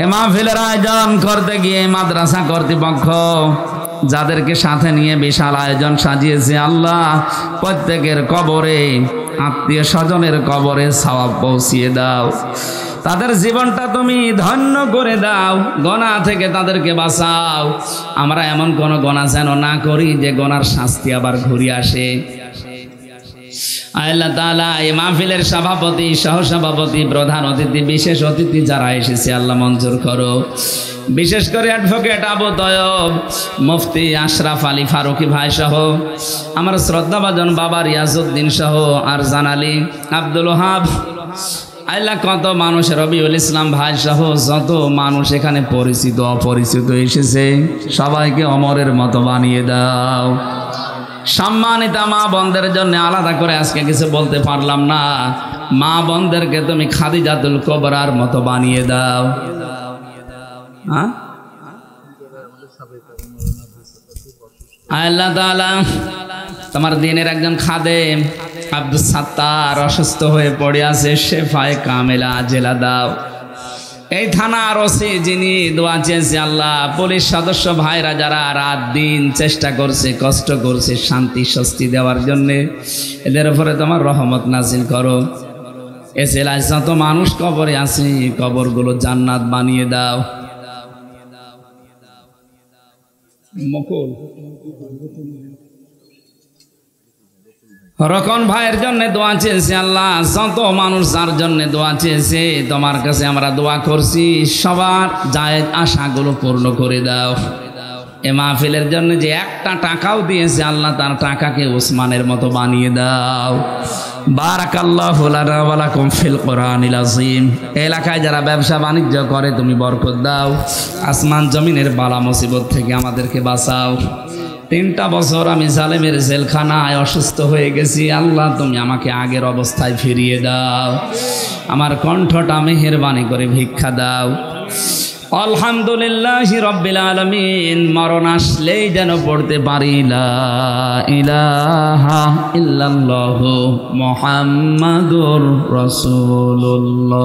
এ মাহফিলের আয়োজন করতে গিয়ে মাদ্রাসা কর্তৃপক্ষ যাদেরকে সাথে নিয়ে বিশাল আয়োজন সাজিয়েছে, আল্লাহ প্রত্যেকের কবরে, আত্মীয় স্বজনের কবরে সওয়াব পৌঁছিয়ে দাও। তাদের জীবনটা তুমি ধন্য করে দাও, গোনা থেকে তাদেরকে বাঁচাও। আমরা এমন কোন গোনা যেন না করি যে গোনার শাস্তি আবার ঘুরে আসে। আল্লাহ তাআলা এই মাহফিলের সভাপতি, সহসভাপতি, প্রধান অতিথি, বিশেষ অতিথি যারা এসেছে, আল্লাহ মঞ্জুর করো। বিশেষ করে অ্যাডভোকেট আবু তয়ব, মুফতি আশরাফ আলী ফারুকি ভাই সহ আমার শ্রদ্ধাভাজন বাবা রিয়াজউদ্দিন সহ আর জানালি আব্দুল ওহাব, আল্লাহ কত মানুষ, রবিউল ইসলাম ভাই সহ যত মানুষ এখানে পরিচিত অপরিচিত এসেছে, সবাইকে অমরের মতো বানিয়ে দাও। সম্মানিত মা বোনদের জন্য আলাদা করে আজকে কিছু বলতে পারলাম না, মা বোনদেরকে তুমি খাদিজাতুল কুবরার মতো বানিয়ে দাও। হ্যাঁ, আল্লাহ তাআলা তোমার দিনের একজন খাদেম আব্দুস সাত্তার অসুস্থ হয়ে পড়ে আছে, শেফায়ে কামেলা আজেলা দাও। এই থানার ওসি যিনি দোয়া চেয়েছে, আল্লাহ পুলিশ সদস্য ভাইরা যারা রাত দিন চেষ্টা করছে, কষ্ট করছে শান্তি স্বস্তি দেওয়ার জন্যে, এদের উপরে তোমার রহমত নাজিল করো। এ জেলায় যত মানুষ কবরে আছে কবরগুলো জান্নাত বানিয়ে দাও। মকুল রকন ভাইয়ের জন্য দোয়া চেয়েছে, আল্লাহ যত মানুষ যার জন্য দোয়া চেয়েছে তোমার কাছে আমরা দোয়া করছি, সবার জায়েজ আশাগুলো পূর্ণ করে দাও। এ মাহফিলের জন্য যে একটা টাকাও দিয়েছে আল্লাহ তার টাকাকে ওসমানের মতো বানিয়ে দাও। বারাকাল্লাহু লানা ওয়া লাকুম ফিল কোরআনিল আযীম। এলাকায় যারা ব্যবসা বাণিজ্য করে তুমি বরকত দাও, আসমান জমিনের বালা মুসিবত থেকে আমাদেরকে বাঁচাও। 3টা বছর আমি জালেমের জেলখানায় অসুস্থ হয়ে গেছি, আল্লাহ তুমি আমাকে আগের অবস্থায় ফিরিয়ে দাও, আমার কণ্ঠটা মেহেরবানি করে ভিক্ষা দাও। আলহামদুলিল্লাহি রাব্বিল আলামিন। মরণ আসলেই যেন পড়তে পারি লা ইলাহা ইল্লাল্লাহু মুহাম্মাদুর রাসূলুল্লাহ।